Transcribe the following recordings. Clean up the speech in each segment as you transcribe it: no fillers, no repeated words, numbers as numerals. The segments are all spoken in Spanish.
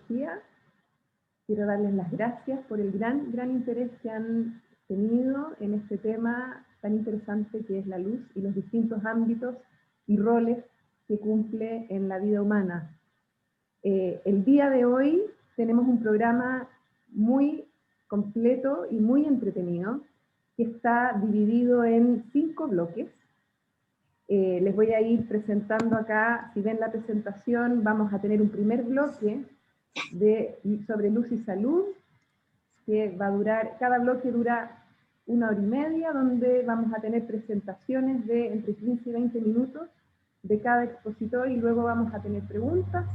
García. Quiero darles las gracias por el gran interés que han tenido en este tema tan interesante que es la luz y los distintos ámbitos y roles que cumple en la vida humana. El día de hoy tenemos un programa muy completo y muy entretenido que está dividido en 5 bloques. Les voy a ir presentando acá, si ven la presentación, vamos a tener un primer bloque sobre luz y salud, que va a durar, cada bloque dura 1 hora y media, donde vamos a tener presentaciones de entre 15 y 20 minutos de cada expositor y luego vamos a tener preguntas.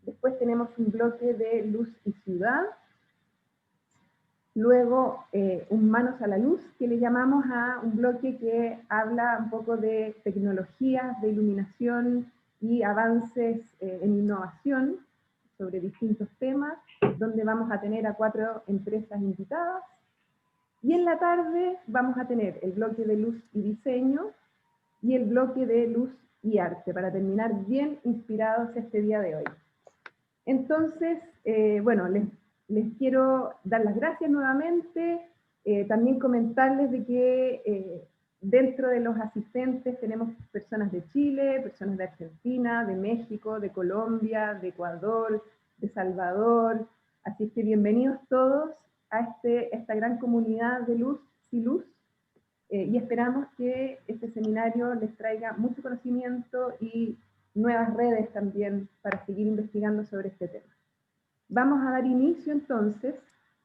Después tenemos un bloque de luz y ciudad. Luego, un Manos a la Luz, que le llamamos a un bloque que habla un poco de tecnologías, de iluminación y avances en innovación sobre distintos temas, donde vamos a tener a 4 empresas invitadas. Y en la tarde vamos a tener el bloque de luz y diseño y el bloque de luz y arte, para terminar bien inspirados este día de hoy. Entonces, bueno, les quiero dar las gracias nuevamente, también comentarles de que dentro de los asistentes tenemos personas de Chile, personas de Argentina, de México, de Colombia, de Ecuador, de Salvador, así que bienvenidos todos a esta gran comunidad de luz y luz, y esperamos que este seminario les traiga mucho conocimiento y nuevas redes también para seguir investigando sobre este tema. Vamos a dar inicio entonces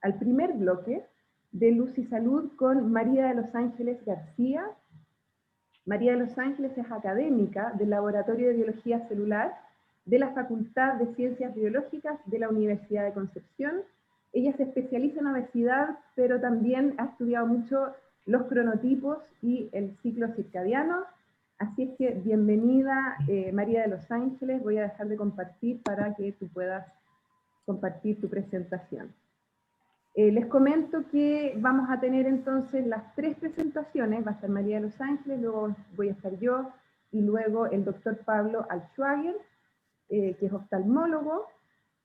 al primer bloque de Luz y Salud con María de los Ángeles García. María de los Ángeles es académica del Laboratorio de Biología Celular de la Facultad de Ciencias Biológicas de la Universidad de Concepción. Ella se especializa en obesidad, pero también ha estudiado mucho los cronotipos y el ciclo circadiano. Así es que bienvenida, María de los Ángeles. Voy a dejar de compartir para que tú puedas compartir tu presentación. Les comento que vamos a tener entonces las 3 presentaciones. Va a estar María de los Ángeles, luego voy a estar yo, y luego el doctor Pablo Altschwager, que es oftalmólogo,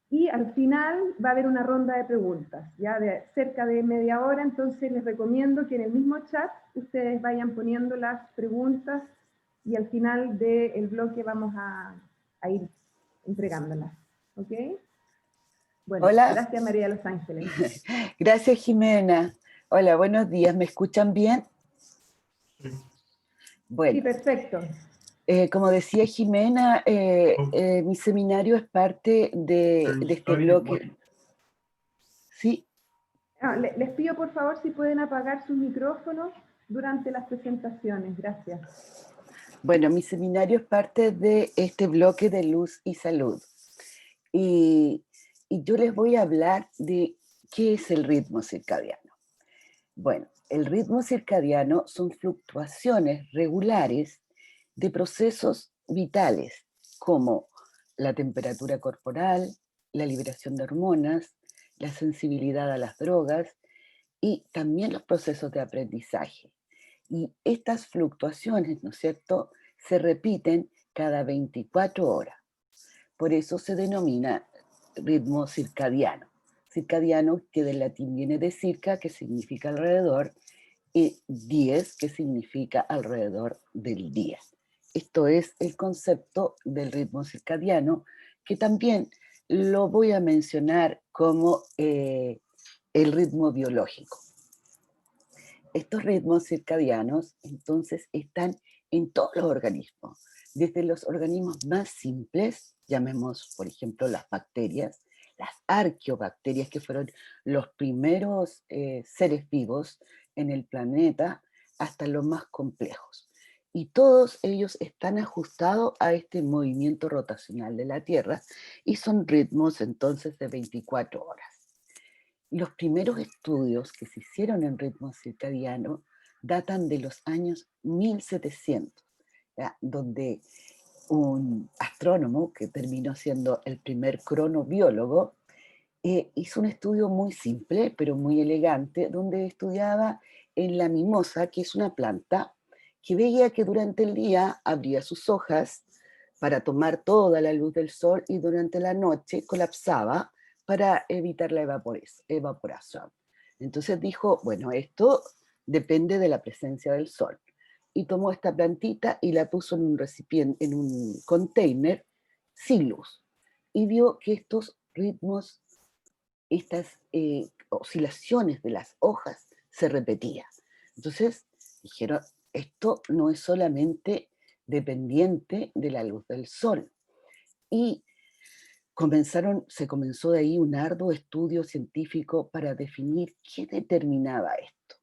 y al final va a haber una ronda de preguntas, ya de cerca de media hora. Entonces les recomiendo que en el mismo chat ustedes vayan poniendo las preguntas y al final del bloque vamos a ir entregándolas, ¿ok? Bueno, Hola. gracias María de los Ángeles. Gracias, Jimena. Hola, buenos días. ¿Me escuchan bien? Bueno. Sí, perfecto. Como decía Jimena, mi seminario es parte de este bloque. ¿Sí? Les pido por favor si pueden apagar sus micrófonos durante las presentaciones. Gracias. Bueno, mi seminario es parte de este bloque de luz y salud. Y yo les voy a hablar de qué es el ritmo circadiano. Bueno, el ritmo circadiano son fluctuaciones regulares de procesos vitales como la temperatura corporal, la liberación de hormonas, la sensibilidad a las drogas y también los procesos de aprendizaje. Y estas fluctuaciones, ¿no es cierto?, se repiten cada 24 horas. Por eso se denomina ritmo circadiano. Circadiano, que del latín viene de circa, que significa alrededor, y dies, que significa alrededor del día. Esto es el concepto del ritmo circadiano, que también lo voy a mencionar como el ritmo biológico. Estos ritmos circadianos, entonces, están en todos los organismos, desde los organismos más simples, llamemos, por ejemplo, las bacterias, las arqueobacterias, que fueron los primeros seres vivos en el planeta, hasta los más complejos. Y todos ellos están ajustados a este movimiento rotacional de la Tierra y son ritmos entonces de 24 horas. Los primeros estudios que se hicieron en ritmo circadiano datan de los años 1700, ¿ya?, donde un astrónomo que terminó siendo el primer cronobiólogo hizo un estudio muy simple pero muy elegante, donde estudiaba en la mimosa, que es una planta que veía que durante el día abría sus hojas, para tomar toda la luz del sol y durante la noche colapsaba para evitar la evaporación. Entonces dijo, bueno, esto depende de la presencia del sol. Y tomó esta plantita y la puso en un recipiente, en un container sin luz. Y vio que estos ritmos, estas oscilaciones de las hojas se repetían. Entonces dijeron, esto no es solamente dependiente de la luz del sol. Y se comenzó de ahí un arduo estudio científico para definir qué determinaba esto.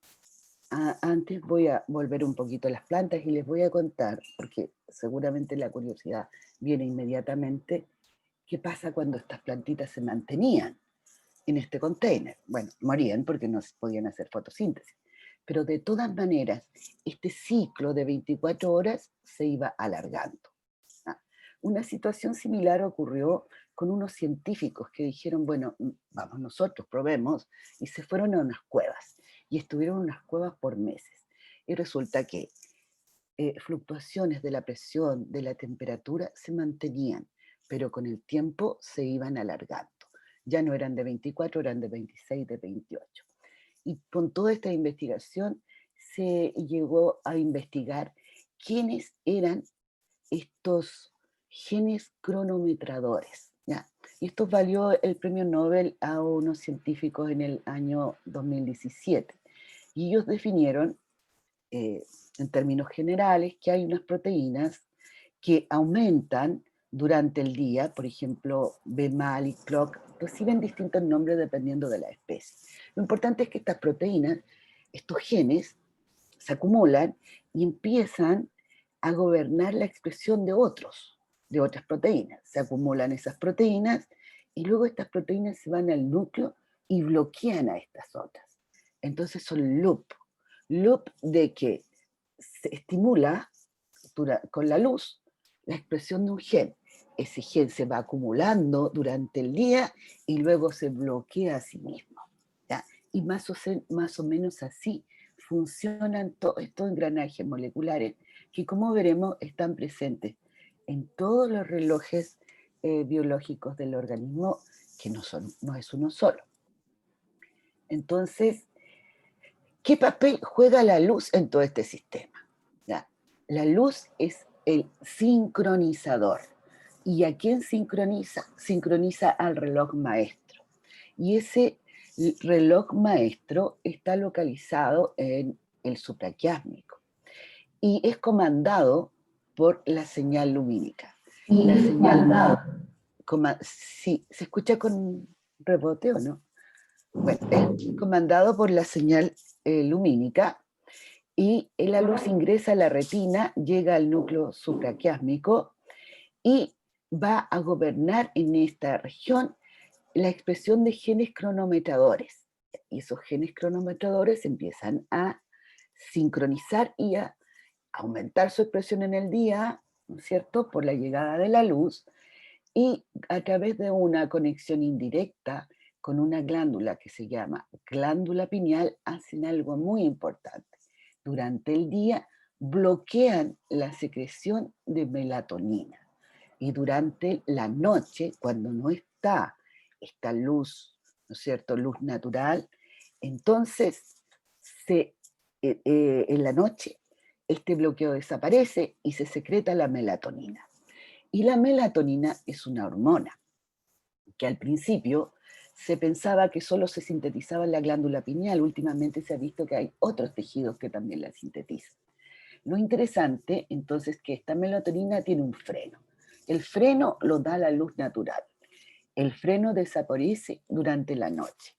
Antes voy a volver un poquito a las plantas y les voy a contar, porque seguramente la curiosidad viene inmediatamente, qué pasa cuando estas plantitas se mantenían en este container. Bueno, morían porque no podían hacer fotosíntesis. Pero de todas maneras, este ciclo de 24 horas se iba alargando. Una situación similar ocurrió con unos científicos que dijeron, bueno, vamos nosotros, probemos, y se fueron a unas cuevas, y estuvieron en unas cuevas por meses. Y resulta que fluctuaciones de la presión, de la temperatura, se mantenían, pero con el tiempo se iban alargando. Ya no eran de 24, eran de 26, de 28. Y con toda esta investigación se llegó a investigar quiénes eran estos genes cronometradores, ¿ya? Y esto valió el premio Nobel a unos científicos en el año 2017. Y ellos definieron, en términos generales, que hay unas proteínas que aumentan durante el día, por ejemplo, BMAL y CLOCK, reciben distintos nombres dependiendo de la especie. Lo importante es que estas proteínas, estos genes, se acumulan y empiezan a gobernar la expresión de otras proteínas. Se acumulan esas proteínas y luego estas proteínas se van al núcleo y bloquean a estas otras. Entonces son loop de que se estimula con la luz la expresión de un gen. Ese gen se va acumulando durante el día y luego se bloquea a sí mismo, ¿ya? Y más o menos así funcionan todos estos engranajes moleculares que, como veremos, están presentes en todos los relojes biológicos del organismo, que no es uno solo. Entonces, ¿qué papel juega la luz en todo este sistema? ¿Ya? La luz es el sincronizador. ¿Y a quién sincroniza? Sincroniza al reloj maestro. Y ese reloj maestro está localizado en el supraquiásmico y es comandado por la señal lumínica. La señal, sí, ¿se escucha con rebote o no? Bueno, es comandado por la señal lumínica y la luz ingresa a la retina, llega al núcleo supraquiásmico y va a gobernar en esta región la expresión de genes cronometradores. Y esos genes cronometradores empiezan a sincronizar y a aumentar su expresión en el día, ¿no es cierto?, por la llegada de la luz, y a través de una conexión indirecta con una glándula que se llama glándula pineal, hacen algo muy importante. Durante el día bloquean la secreción de melatonina. Y durante la noche, cuando no está esta luz, ¿no es cierto?, luz natural, entonces en la noche este bloqueo desaparece y se secreta la melatonina. Y la melatonina es una hormona que al principio se pensaba que solo se sintetizaba en la glándula pineal. Últimamente se ha visto que hay otros tejidos que también la sintetizan. Lo interesante, entonces, es que esta melatonina tiene un freno. El freno lo da la luz natural. El freno desaparece durante la noche.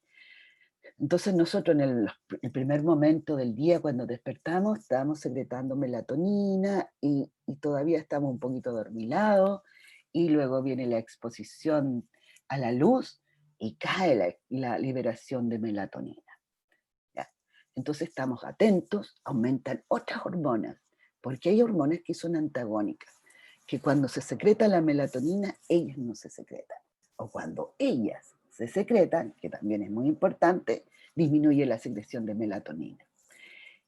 Entonces nosotros en el primer momento del día, cuando despertamos, estábamos secretando melatonina y todavía estamos un poquito adormilados, y luego viene la exposición a la luz y cae la liberación de melatonina. ¿Ya? Entonces estamos atentos, aumentan otras hormonas, porque hay hormonas que son antagónicas, que cuando se secreta la melatonina, ellas no se secretan. O cuando ellas se secretan, que también es muy importante, disminuye la secreción de melatonina.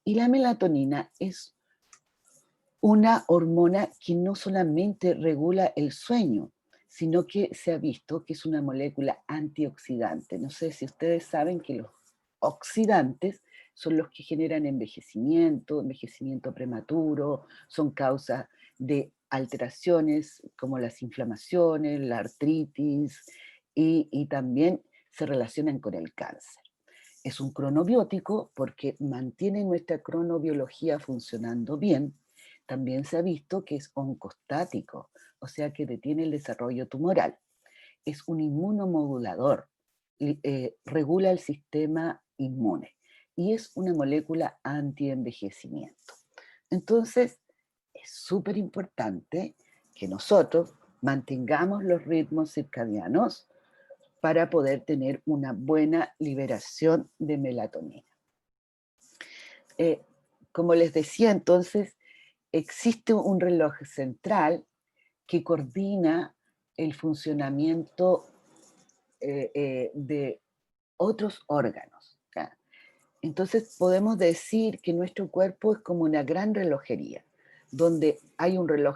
Y la melatonina es una hormona que no solamente regula el sueño, sino que se ha visto que es una molécula antioxidante. No sé si ustedes saben que los oxidantes son los que generan envejecimiento, envejecimiento prematuro, son causa de alteraciones como las inflamaciones, la artritis y también se relacionan con el cáncer. Es un cronobiótico porque mantiene nuestra cronobiología funcionando bien. También se ha visto que es oncostático, o sea que detiene el desarrollo tumoral. Es un inmunomodulador, regula el sistema inmune y es una molécula antienvejecimiento. Entonces, es súper importante que nosotros mantengamos los ritmos circadianos para poder tener una buena liberación de melatonina. Eh, Como les decía entonces, existe un reloj central que coordina el funcionamiento de otros órganos. ¿Ya? Entonces podemos decir que nuestro cuerpo es como una gran relojería, donde hay un reloj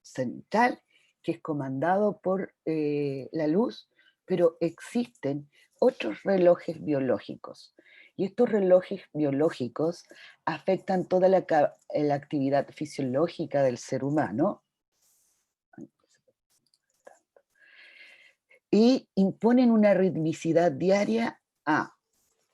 central que es comandado por la luz, pero existen otros relojes biológicos. Y estos relojes biológicos afectan toda la actividad fisiológica del ser humano y imponen una ritmicidad diaria a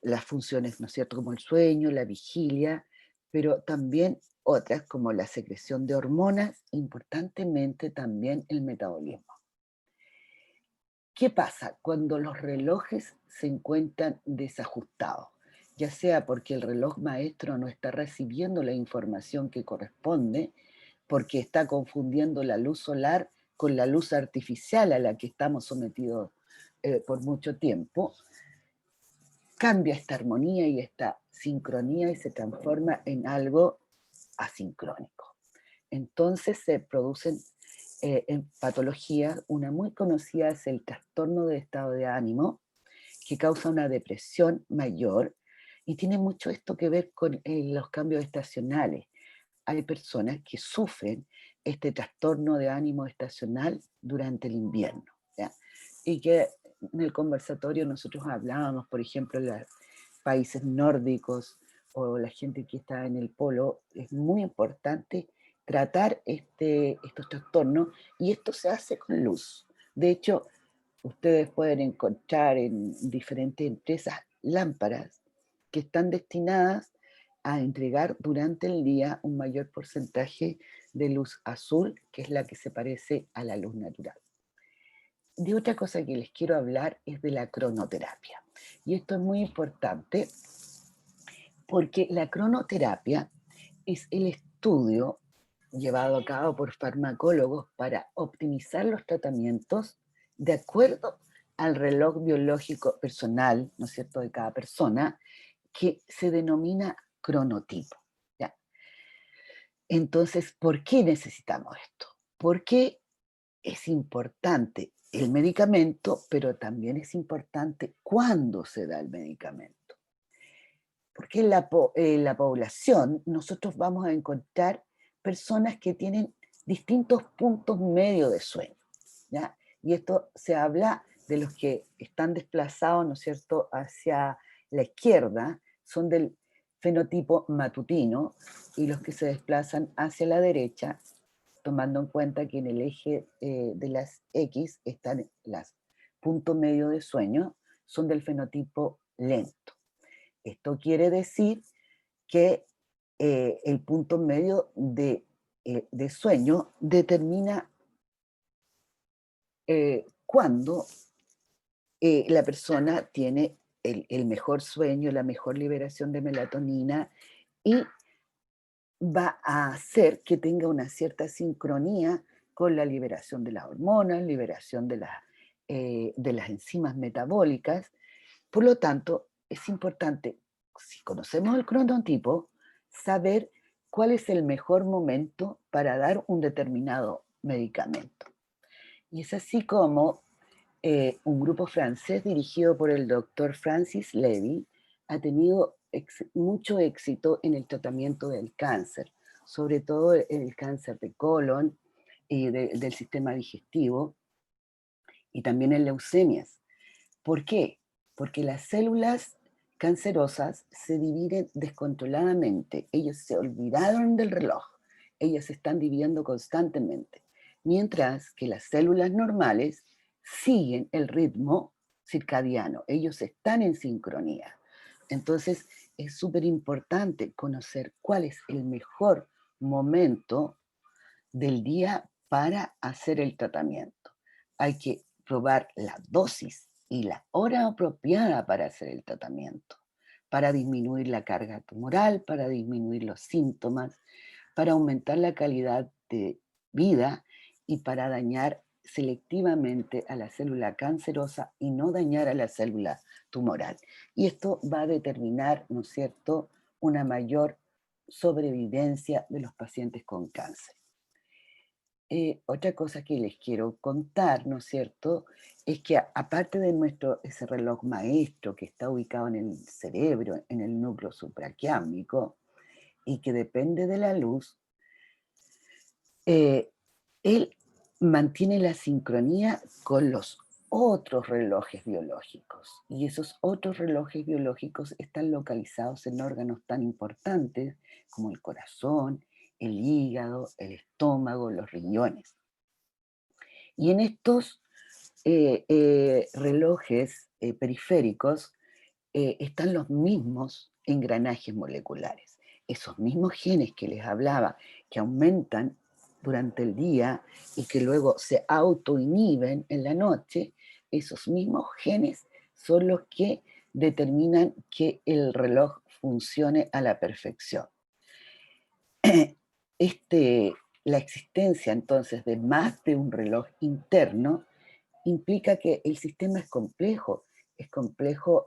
las funciones, ¿no es cierto?, como el sueño, la vigilia, pero también otras como la secreción de hormonas, importantemente también el metabolismo. ¿Qué pasa cuando los relojes se encuentran desajustados? Ya sea porque el reloj maestro no está recibiendo la información que corresponde, porque está confundiendo la luz solar con la luz artificial a la que estamos sometidos por mucho tiempo, cambia esta armonía y esta sincronía y se transforma en algo asincrónico. Entonces se producen en patologías, una muy conocida es el trastorno de estado de ánimo, que causa una depresión mayor y tiene mucho esto que ver con los cambios estacionales. Hay personas que sufren este trastorno de ánimo estacional durante el invierno, ¿ya? Y que en el conversatorio nosotros hablábamos, por ejemplo, de los países nórdicos o la gente que está en el polo, es muy importante tratar estos trastornos y esto se hace con luz. De hecho, ustedes pueden encontrar en diferentes empresas lámparas que están destinadas a entregar durante el día un mayor porcentaje de luz azul, que es la que se parece a la luz natural. De otra cosa que les quiero hablar es de la cronoterapia. Y esto es muy importante porque la cronoterapia es el estudio llevado a cabo por farmacólogos para optimizar los tratamientos de acuerdo al reloj biológico personal, ¿no es cierto?, de cada persona, que se denomina cronotipo. ¿Ya? Entonces, ¿por qué necesitamos esto? Porque es importante el medicamento, pero también es importante cuándo se da el medicamento. Porque en la población nosotros vamos a encontrar personas que tienen distintos puntos medios de sueño, ¿ya? Y esto se habla de los que están desplazados, ¿no es cierto?, hacia la izquierda, son del fenotipo matutino, y los que se desplazan hacia la derecha, tomando en cuenta que en el eje de las X están los puntos medios de sueño, son del fenotipo lento. Esto quiere decir que el punto medio de sueño determina cuándo la persona tiene el mejor sueño, la mejor liberación de melatonina y va a hacer que tenga una cierta sincronía con la liberación de las hormonas, liberación de las enzimas metabólicas. Por lo tanto, es importante, si conocemos el cronotipo, saber cuál es el mejor momento para dar un determinado medicamento. Y es así como un grupo francés dirigido por el doctor Francis Levy ha tenido mucho éxito en el tratamiento del cáncer, sobre todo el cáncer de colon y del sistema digestivo, y también en leucemias. ¿Por qué? Porque las células cancerosas se dividen descontroladamente. Ellos se olvidaron del reloj. Ellas se están dividiendo constantemente. Mientras que las células normales siguen el ritmo circadiano. Ellos están en sincronía. Entonces es súper importante conocer cuál es el mejor momento del día para hacer el tratamiento. Hay que probar la dosis y la hora apropiada para hacer el tratamiento, para disminuir la carga tumoral, para disminuir los síntomas, para aumentar la calidad de vida y para dañar selectivamente a la célula cancerosa y no dañar a la célula tumoral. Y esto va a determinar, ¿no es cierto?, una mayor sobrevivencia de los pacientes con cáncer. Otra cosa que les quiero contar, ¿no es cierto?, es que aparte de ese reloj maestro que está ubicado en el cerebro, en el núcleo supraquiámico, y que depende de la luz, eh, él mantiene la sincronía con los otros relojes biológicos. Y esos otros relojes biológicos están localizados en órganos tan importantes como el corazón, el hígado, el estómago, los riñones. Y en estos relojes periféricos están los mismos engranajes moleculares. Esos mismos genes que les hablaba, que aumentan durante el día y que luego se autoinhiben en la noche, esos mismos genes son los que determinan que el reloj funcione a la perfección. La existencia entonces de más de un reloj interno implica que el sistema es complejo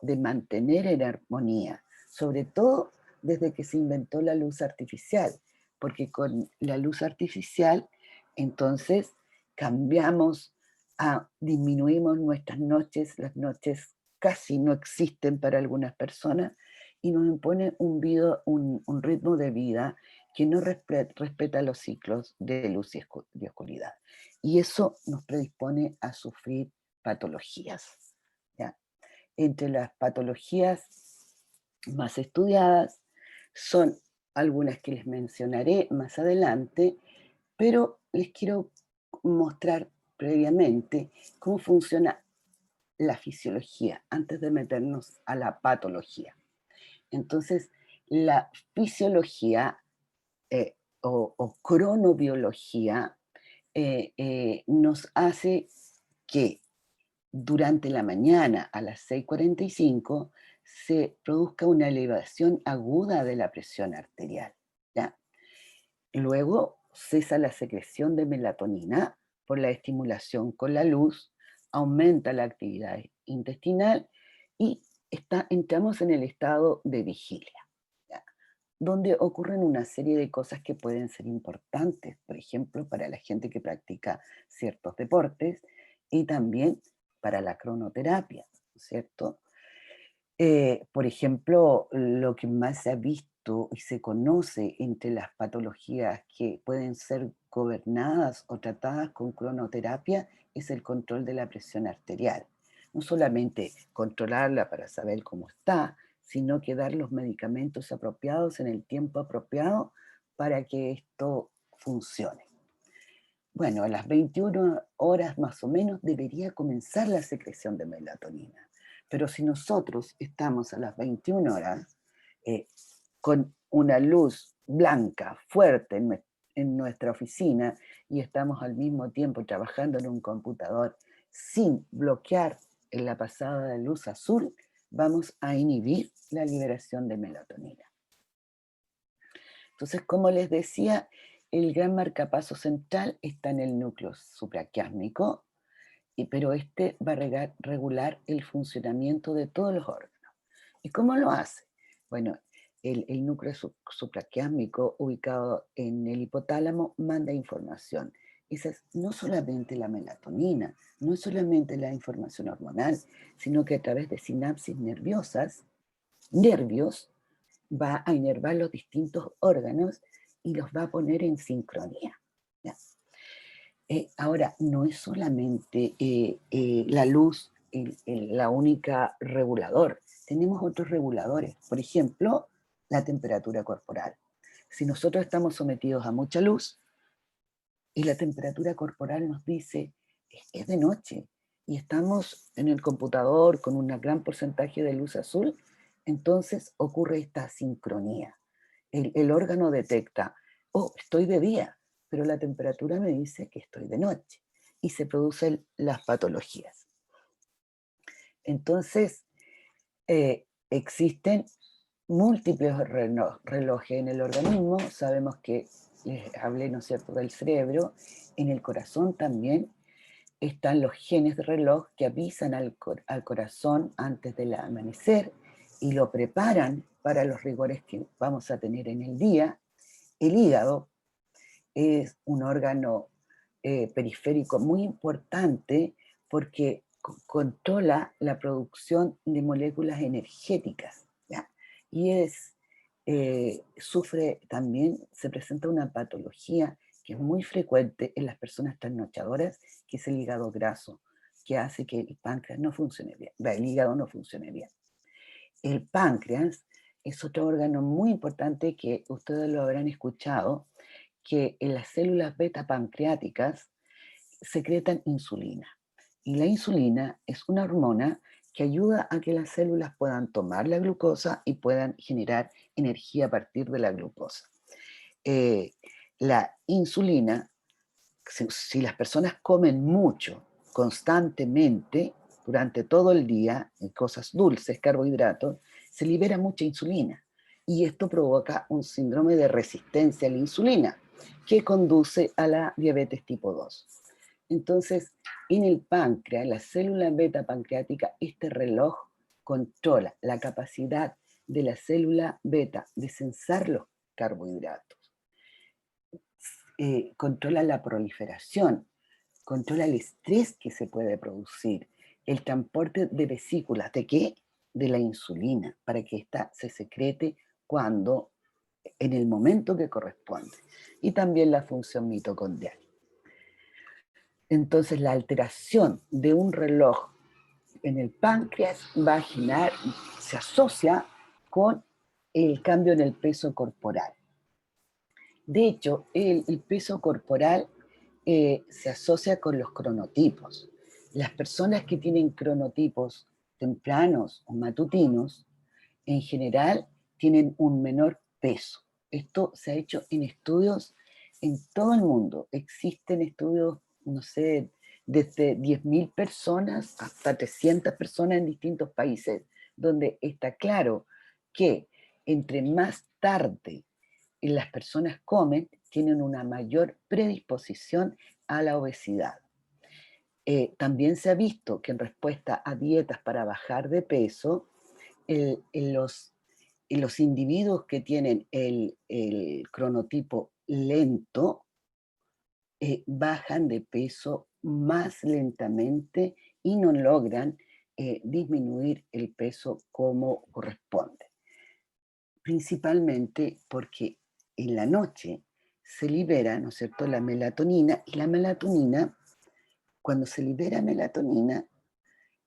de mantener en armonía, sobre todo desde que se inventó la luz artificial, porque con la luz artificial entonces disminuimos nuestras noches, las noches casi no existen para algunas personas y nos impone un ritmo de vida que no respeta los ciclos de luz y oscuridad. Y eso nos predispone a sufrir patologías, ¿ya? Entre las patologías más estudiadas son algunas que les mencionaré más adelante, pero les quiero mostrar previamente cómo funciona la fisiología antes de meternos a la patología. Entonces, la fisiología o cronobiología nos hace que durante la mañana a las 6:45 se produzca una elevación aguda de la presión arterial, ¿ya? Luego cesa la secreción de melatonina por la estimulación con la luz, aumenta la actividad intestinal y entramos en el estado de vigilia, ¿ya? Donde ocurren una serie de cosas que pueden ser importantes, por ejemplo, para la gente que practica ciertos deportes y también para la cronoterapia, ¿no es cierto? Por ejemplo, lo que más se ha visto y se conoce entre las patologías que pueden ser gobernadas o tratadas con cronoterapia es el control de la presión arterial. No solamente controlarla para saber cómo está, sino que dar los medicamentos apropiados en el tiempo apropiado para que esto funcione. Bueno, a las 21 horas más o menos debería comenzar la secreción de melatonina. Pero si nosotros estamos a las 21 horas con una luz blanca fuerte en nuestra oficina y estamos al mismo tiempo trabajando en un computador sin bloquear en la pasada de luz azul, vamos a inhibir la liberación de melatonina. Entonces, como les decía, el gran marcapaso central está en el núcleo supraquiásmico, pero este va a regular el funcionamiento de todos los órganos. ¿Y cómo lo hace? Bueno, el núcleo supraquiásmico ubicado en el hipotálamo manda información. Esa es no solamente la melatonina, no es solamente la información hormonal, sino que a través de sinapsis nervios va a inervar los distintos órganos y los va a poner en sincronía. ¿Ya? Ahora, no es solamente la luz la única regulador. Tenemos otros reguladores. Por ejemplo, la temperatura corporal. Si nosotros estamos sometidos a mucha luz y la temperatura corporal nos dice es de noche y estamos en el computador con un gran porcentaje de luz azul, entonces ocurre esta sincronía. El órgano detecta, oh, estoy de día, pero la temperatura me dice que estoy de noche y se producen las patologías. Entonces, existen múltiples relojes en el organismo. Sabemos que les hablé, ¿no es cierto?, del cerebro. En el corazón también están los genes de reloj que avisan al corazón antes del amanecer y lo preparan para los rigores que vamos a tener en el día. El hígado es un órgano periférico muy importante porque controla la producción de moléculas energéticas, ¿ya? Y sufre también, se presenta una patología que es muy frecuente en las personas trasnochadoras, que es el hígado graso, que hace que el páncreas no funcione bien, el hígado no funcione bien. El páncreas es otro órgano muy importante que ustedes lo habrán escuchado, que en las células beta pancreáticas secretan insulina. Y la insulina es una hormona que ayuda a que las células puedan tomar la glucosa y puedan generar energía a partir de la glucosa. La insulina, si las personas comen mucho, constantemente, durante todo el día, cosas dulces, carbohidratos, se libera mucha insulina. Y esto provoca un síndrome de resistencia a la insulina, que conduce a la diabetes tipo 2. Entonces, en el páncreas, la célula beta pancreática, este reloj controla la capacidad de la célula beta de sensar los carbohidratos, controla la proliferación, controla el estrés que se puede producir, el transporte de vesículas, ¿de qué? De la insulina, para que ésta se secrete en el momento que corresponde, y también la función mitocondrial. Entonces, la alteración de un reloj en el páncreas vaginal se asocia con el cambio en el peso corporal. De hecho, el peso corporal se asocia con los cronotipos. Las personas que tienen cronotipos tempranos o matutinos, en general, tienen un menor peso. Esto se ha hecho en estudios en todo el mundo. Existen estudios, no sé, desde 10.000 personas hasta 300 personas en distintos países, donde está claro que entre más tarde las personas comen, tienen una mayor predisposición a la obesidad. También se ha visto que en respuesta a dietas para bajar de peso, los individuos que tienen el cronotipo lento bajan de peso más lentamente y no logran disminuir el peso como corresponde. Principalmente porque en la noche se libera, ¿no es cierto?, la melatonina, y la melatonina, cuando se libera melatonina,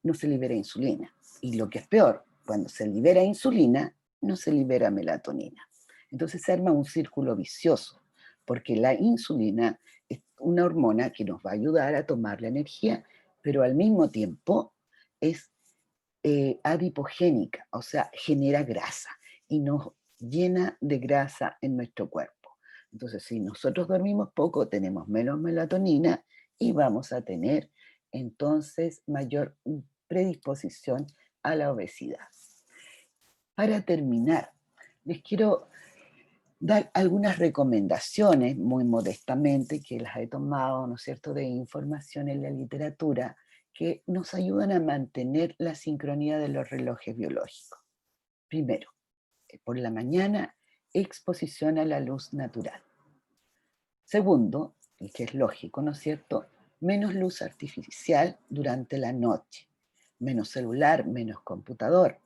no se libera insulina. Y lo que es peor, cuando se libera insulina, no se libera melatonina. Entonces se arma un círculo vicioso, porque la insulina es una hormona que nos va a ayudar a tomar la energía, pero al mismo tiempo es adipogénica, o sea, genera grasa y nos llena de grasa en nuestro cuerpo. Entonces, si nosotros dormimos poco, tenemos menos melatonina y vamos a tener entonces mayor predisposición a la obesidad. Para terminar, les quiero dar algunas recomendaciones, muy modestamente, que las he tomado, ¿no es cierto?, de información en la literatura, que nos ayudan a mantener la sincronía de los relojes biológicos. Primero, por la mañana, exposición a la luz natural. Segundo, y que es lógico, ¿no es cierto?, menos luz artificial durante la noche, menos celular, menos computador.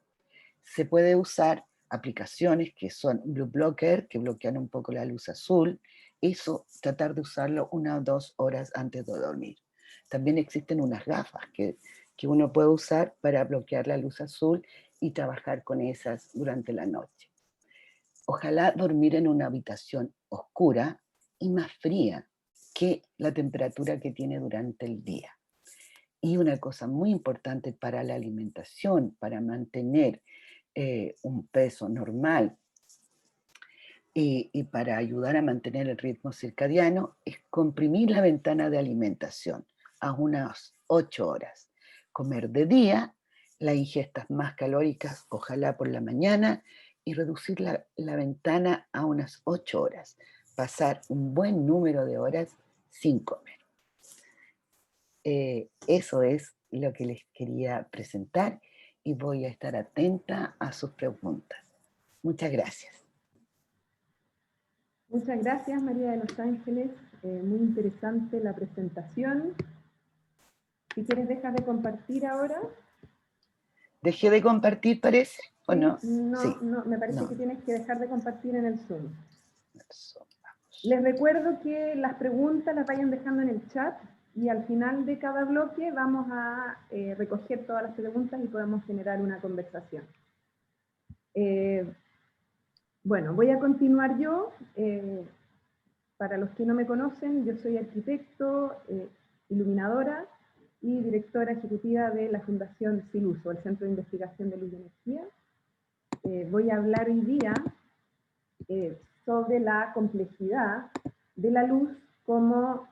Se puede usar aplicaciones que son Blue Blocker, que bloquean un poco la luz azul. Eso, tratar de usarlo 1 o 2 horas antes de dormir. También existen unas gafas que uno puede usar para bloquear la luz azul y trabajar con esas durante la noche. Ojalá dormir en una habitación oscura y más fría que la temperatura que tiene durante el día. Y una cosa muy importante para la alimentación, para mantener un peso normal y para ayudar a mantener el ritmo circadiano, es comprimir la ventana de alimentación a unas 8 horas. Comer de día, las ingestas más calóricas, ojalá por la mañana, y reducir la ventana a unas 8 horas. Pasar un buen número de horas sin comer. Eso es lo que les quería presentar y voy a estar atenta a sus preguntas. Muchas gracias. Muchas gracias, María de los Ángeles. Muy interesante la presentación. Si quieres, dejas de compartir ahora. ¿Dejé de compartir, parece? ¿O no? No, Sí. no, me parece No. que tienes que dejar de compartir en el Zoom. Eso, vamos. Les recuerdo que las preguntas las vayan dejando en el chat y al final de cada bloque vamos a recoger todas las preguntas y podemos generar una conversación. Bueno, voy a continuar yo. Para los que no me conocen, yo soy arquitecto, iluminadora y directora ejecutiva de la Fundación Siluso, el Centro de Investigación de Luz y Energía. Voy a hablar hoy día sobre la complejidad de la luz como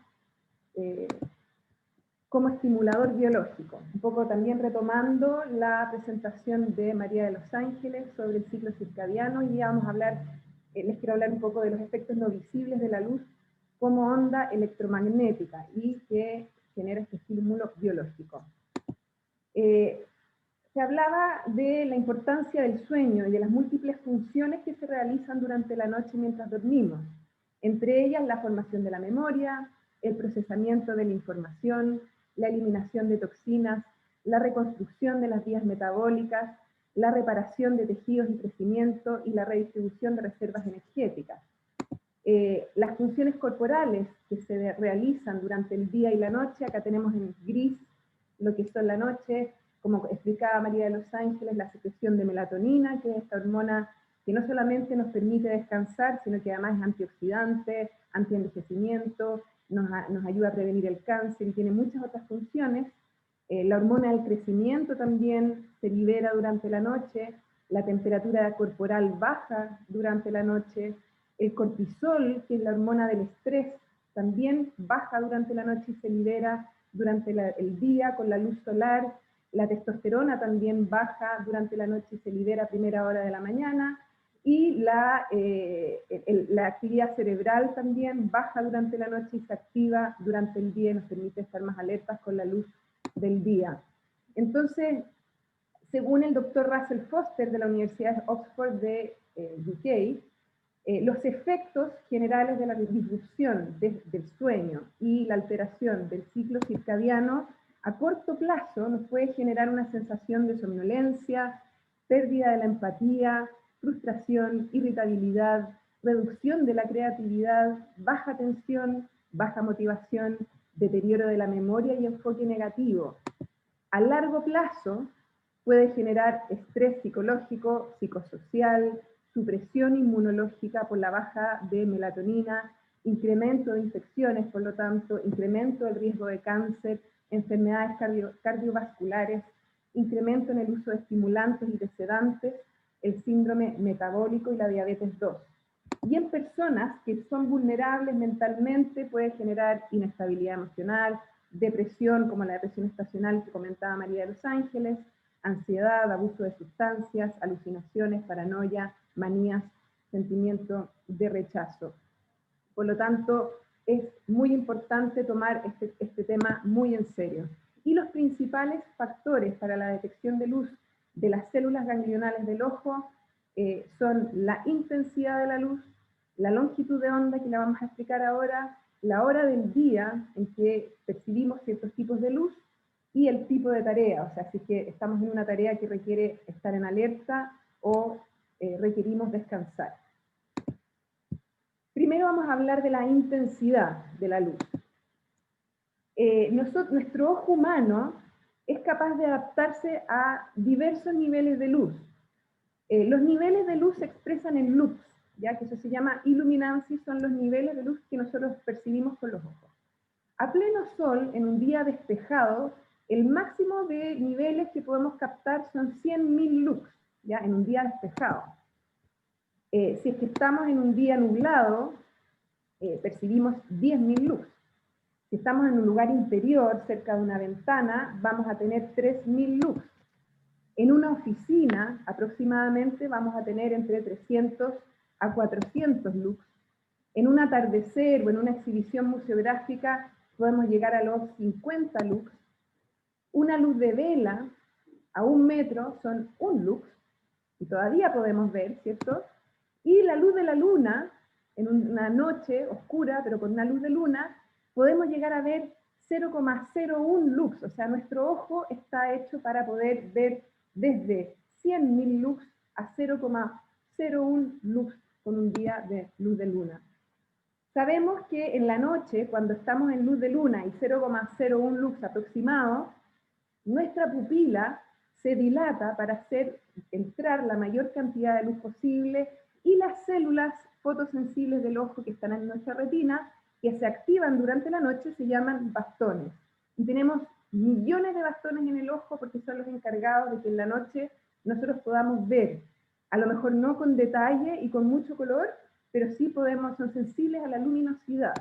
estimulador biológico. Un poco también retomando la presentación de María de los Ángeles sobre el ciclo circadiano, y vamos a hablar, les quiero hablar un poco de los efectos no visibles de la luz como onda electromagnética y que genera este estímulo biológico. Se hablaba de la importancia del sueño y de las múltiples funciones que se realizan durante la noche mientras dormimos, entre ellas la formación de la memoria, el procesamiento de la información, la eliminación de toxinas, la reconstrucción de las vías metabólicas, la reparación de tejidos y crecimiento y la redistribución de reservas energéticas. Las funciones corporales que se realizan durante el día y la noche, acá tenemos en gris lo que son la noche, como explicaba María de los Ángeles, la secreción de melatonina, que es esta hormona que no solamente nos permite descansar, sino que además es antioxidante, antienvejecimiento, nos ayuda a prevenir el cáncer y tiene muchas otras funciones. La hormona del crecimiento también se libera durante la noche, la temperatura corporal baja durante la noche, el cortisol, que es la hormona del estrés, también baja durante la noche y se libera durante el día con la luz solar. La testosterona también baja durante la noche y se libera a primera hora de la mañana. Y la actividad cerebral también baja durante la noche y se activa durante el día y nos permite estar más alertas con la luz del día. Entonces, según el doctor Russell Foster de la Universidad de Oxford de UK, los efectos generales de la disrupción del sueño y la alteración del ciclo circadiano a corto plazo nos puede generar una sensación de somnolencia, pérdida de la empatía, frustración, irritabilidad, reducción de la creatividad, baja atención, baja motivación, deterioro de la memoria y enfoque negativo. A largo plazo puede generar estrés psicológico, psicosocial, supresión inmunológica por la baja de melatonina, incremento de infecciones, por lo tanto, incremento del riesgo de cáncer, enfermedades cardiovasculares, incremento en el uso de estimulantes y de sedantes, el síndrome metabólico y la diabetes 2. Y en personas que son vulnerables mentalmente puede generar inestabilidad emocional, depresión, como la depresión estacional que comentaba María de los Ángeles, ansiedad, abuso de sustancias, alucinaciones, paranoia, manías, sentimiento de rechazo. Por lo tanto, es muy importante tomar este tema muy en serio. Y los principales factores para la detección de luz de las células ganglionales del ojo son la intensidad de la luz, la longitud de onda, que la vamos a explicar ahora, la hora del día en que percibimos ciertos tipos de luz, y el tipo de tarea, o sea, si es que estamos en una tarea que requiere estar en alerta o requerimos descansar. Primero vamos a hablar de la intensidad de la luz. Nuestro ojo humano es capaz de adaptarse a diversos niveles de luz. Los niveles de luz se expresan en lux, ya que eso se llama iluminancia, son los niveles de luz que nosotros percibimos con los ojos. A pleno sol, en un día despejado, el máximo de niveles que podemos captar son 100.000 lux, ya en un día despejado. Si es que estamos en un día nublado, percibimos 10.000 lux. Si estamos en un lugar interior, cerca de una ventana, vamos a tener 3.000 lux. En una oficina, aproximadamente, vamos a tener entre 300 a 400 lux. En un atardecer o en una exhibición museográfica, podemos llegar a los 50 lux. Una luz de vela a 1 metro son 1 lux, y todavía podemos ver, ¿cierto? Y la luz de la luna, en una noche oscura, pero con una luz de luna, podemos llegar a ver 0,01 lux, o sea, nuestro ojo está hecho para poder ver desde 100.000 lux a 0,01 lux con un día de luz de luna. Sabemos que en la noche, cuando estamos en luz de luna y 0,01 lux aproximado, nuestra pupila se dilata para hacer entrar la mayor cantidad de luz posible y las células fotosensibles del ojo que están en nuestra retina, que se activan durante la noche, se llaman bastones. Y tenemos millones de bastones en el ojo porque son los encargados de que en la noche nosotros podamos ver, a lo mejor no con detalle y con mucho color, pero sí son sensibles a la luminosidad.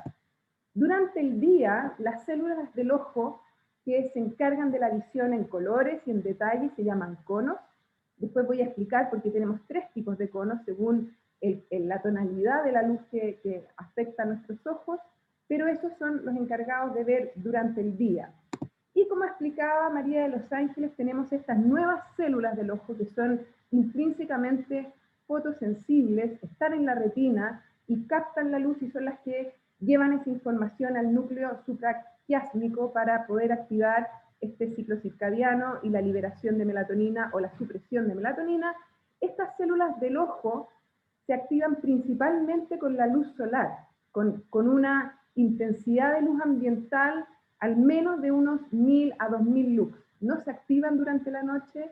Durante el día, las células del ojo que se encargan de la visión en colores y en detalle se llaman conos. Después voy a explicar por qué tenemos 3 tipos de conos según la tonalidad de la luz que afecta a nuestros ojos, pero esos son los encargados de ver durante el día. Y como explicaba María de los Ángeles, tenemos estas nuevas células del ojo que son intrínsecamente fotosensibles, están en la retina y captan la luz y son las que llevan esa información al núcleo supraquiásmico para poder activar este ciclo circadiano y la liberación de melatonina o la supresión de melatonina. Estas células del ojo se activan principalmente con la luz solar, con una intensidad de luz ambiental al menos de unos 1.000 a 2.000 lux. No se activan durante la noche,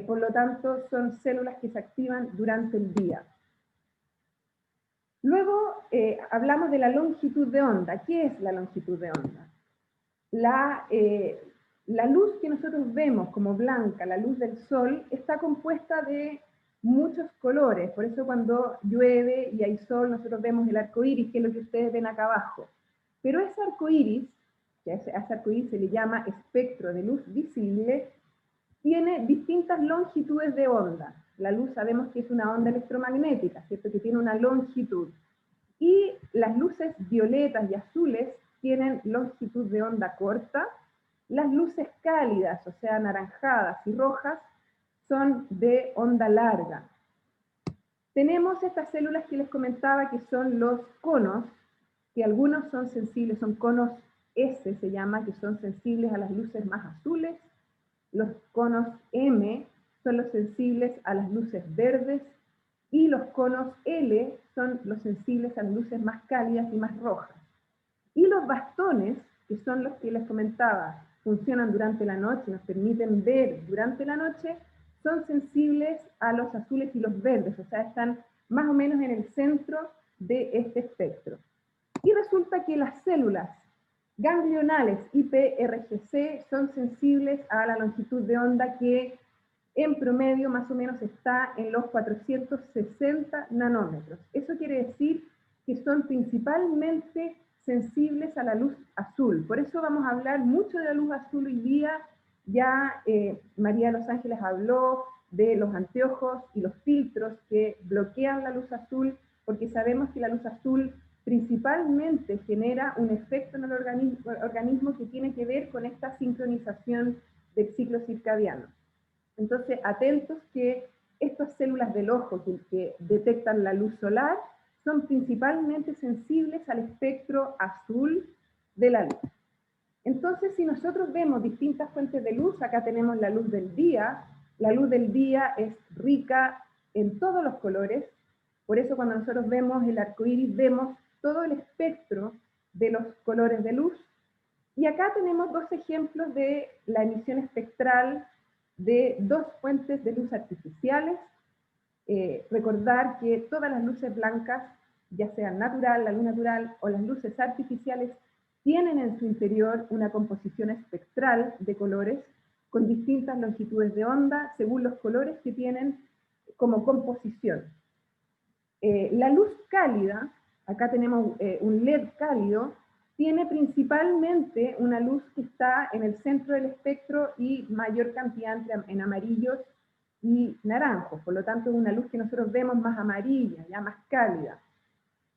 por lo tanto son células que se activan durante el día. Luego hablamos de la longitud de onda. ¿Qué es la longitud de onda? La luz que nosotros vemos como blanca, la luz del sol, está compuesta de muchos colores. Por eso cuando llueve y hay sol, nosotros vemos el arco iris, que es lo que ustedes ven acá abajo. Pero ese arco iris, que a ese arco iris se le llama espectro de luz visible, tiene distintas longitudes de onda. La luz sabemos que es una onda electromagnética, ¿cierto? Que tiene una longitud. Y las luces violetas y azules tienen longitud de onda corta. Las luces cálidas, o sea, anaranjadas y rojas, son de onda larga. Tenemos estas células que les comentaba que son los conos, que algunos son sensibles, son conos S, se llama, que son sensibles a las luces más azules. Los conos M son los sensibles a las luces verdes, y los conos L son los sensibles a las luces más cálidas y más rojas. Y los bastones, que son los que les comentaba, funcionan durante la noche, nos permiten ver durante la noche, son sensibles a los azules y los verdes, o sea, están más o menos en el centro de este espectro. Y resulta que las células ganglionales IPRGC son sensibles a la longitud de onda que en promedio más o menos está en los 460 nanómetros. Eso quiere decir que son principalmente sensibles a la luz azul. Por eso vamos a hablar mucho de la luz azul hoy día. Ya María de los Ángeles habló de los anteojos y los filtros que bloquean la luz azul, porque sabemos que la luz azul principalmente genera un efecto en el organismo que tiene que ver con esta sincronización del ciclo circadiano. Entonces, atentos que estas células del ojo que detectan la luz solar son principalmente sensibles al espectro azul de la luz. Entonces, si nosotros vemos distintas fuentes de luz, acá tenemos la luz del día es rica en todos los colores. Por eso cuando nosotros vemos el arco iris, vemos todo el espectro de los colores de luz. Y acá tenemos dos ejemplos de la emisión espectral de dos fuentes de luz artificiales. Recordar que todas las luces blancas, ya sean natural, la luz natural o las luces artificiales, tienen en su interior una composición espectral de colores con distintas longitudes de onda según los colores que tienen como composición. La luz cálida, acá tenemos un LED cálido, tiene principalmente una luz que está en el centro del espectro y mayor cantidad en amarillos y naranjos, por lo tanto es una luz que nosotros vemos más amarilla, ya más cálida.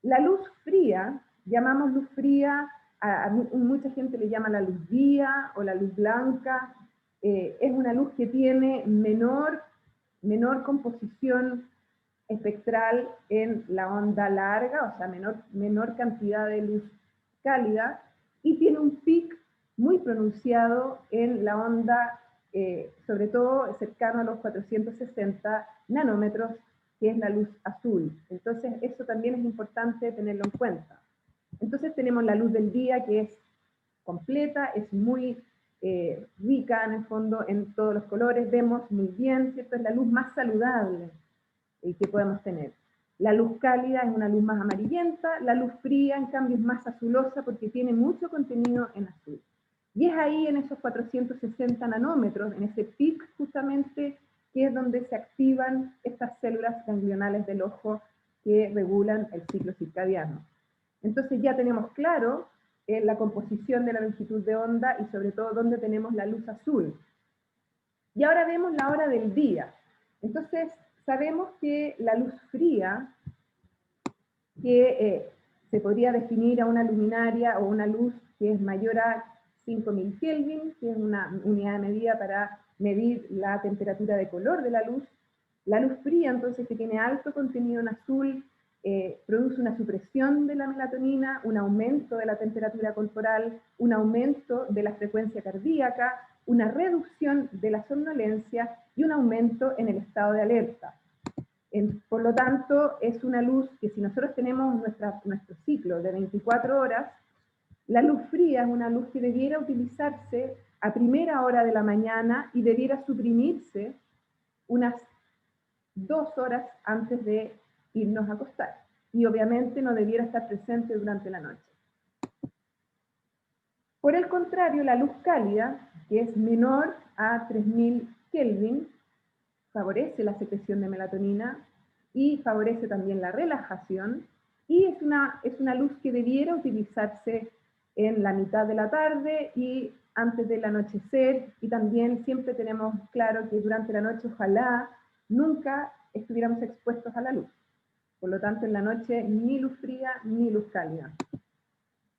La luz fría, llamamos luz fría, a mucha gente le llama la luz día o la luz blanca, es una luz que tiene menor composición espectral en la onda larga, o sea, menor cantidad de luz cálida, y tiene un pic muy pronunciado en la onda, sobre todo cercano a los 460 nanómetros, que es la luz azul. Entonces, eso también es importante tenerlo en cuenta. Entonces tenemos la luz del día, que es completa, es muy rica en el fondo en todos los colores, vemos muy bien, ¿cierto? Es la luz más saludable que podemos tener. La luz cálida es una luz más amarillenta, la luz fría en cambio es más azulosa porque tiene mucho contenido en azul. Y es ahí en esos 460 nanómetros, en ese pic justamente, que es donde se activan estas células ganglionales del ojo que regulan el ciclo circadiano. Entonces ya tenemos claro la composición de la longitud de onda y sobre todo dónde tenemos la luz azul. Y ahora vemos la hora del día. Entonces sabemos que la luz fría, que se podría definir a una luminaria o una luz que es mayor a 5000 Kelvin, que es una unidad de medida para medir la temperatura de color de la luz. La luz fría, entonces, que tiene alto contenido en azul, produce una supresión de la melatonina, un aumento de la temperatura corporal, un aumento de la frecuencia cardíaca, una reducción de la somnolencia y un aumento en el estado de alerta. Por lo tanto, es una luz que si nosotros tenemos nuestro ciclo de 24 horas, la luz fría es una luz que debiera utilizarse a primera hora de la mañana y debiera suprimirse unas 2 horas antes de irnos a acostar. Y obviamente no debiera estar presente durante la noche. Por el contrario, la luz cálida, que es menor a 3000 Kelvin, favorece la secreción de melatonina y favorece también la relajación, y es una luz que debiera utilizarse en la mitad de la tarde y antes del anochecer, y también siempre tenemos claro que durante la noche ojalá nunca estuviéramos expuestos a la luz. Por lo tanto, en la noche ni luz fría ni luz cálida.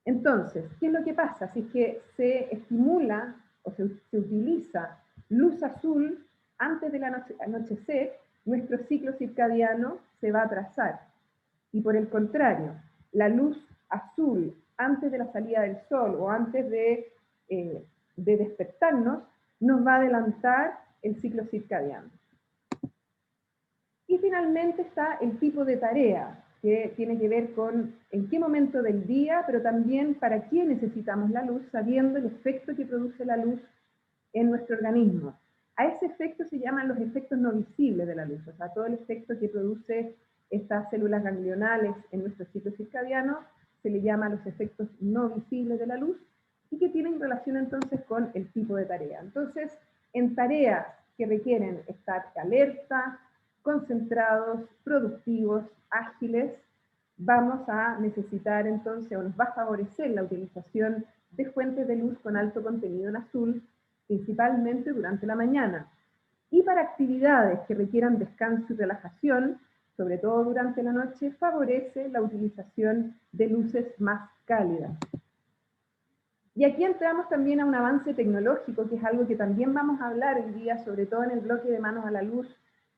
Entonces, ¿qué es lo que pasa? Si es que se estimula o se utiliza luz azul antes del anochecer, nuestro ciclo circadiano se va a atrasar. Y por el contrario, la luz azul antes de la salida del sol o antes de despertarnos, nos va a adelantar el ciclo circadiano. Y finalmente está el tipo de tarea, que tiene que ver con en qué momento del día, pero también para qué necesitamos la luz, sabiendo el efecto que produce la luz en nuestro organismo. A ese efecto se llaman los efectos no visibles de la luz, o sea, todo el efecto que produce estas células ganglionales en nuestro ciclo circadiano se le llama los efectos no visibles de la luz, y que tienen relación entonces con el tipo de tarea. Entonces, en tareas que requieren estar alerta, concentrados, productivos, ágiles, vamos a necesitar entonces, o nos va a favorecer la utilización de fuentes de luz con alto contenido en azul, principalmente durante la mañana. Y para actividades que requieran descanso y relajación, sobre todo durante la noche, favorece la utilización de luces más cálidas. Y aquí entramos también a un avance tecnológico, que es algo que también vamos a hablar hoy día, sobre todo en el bloque de Manos a la Luz,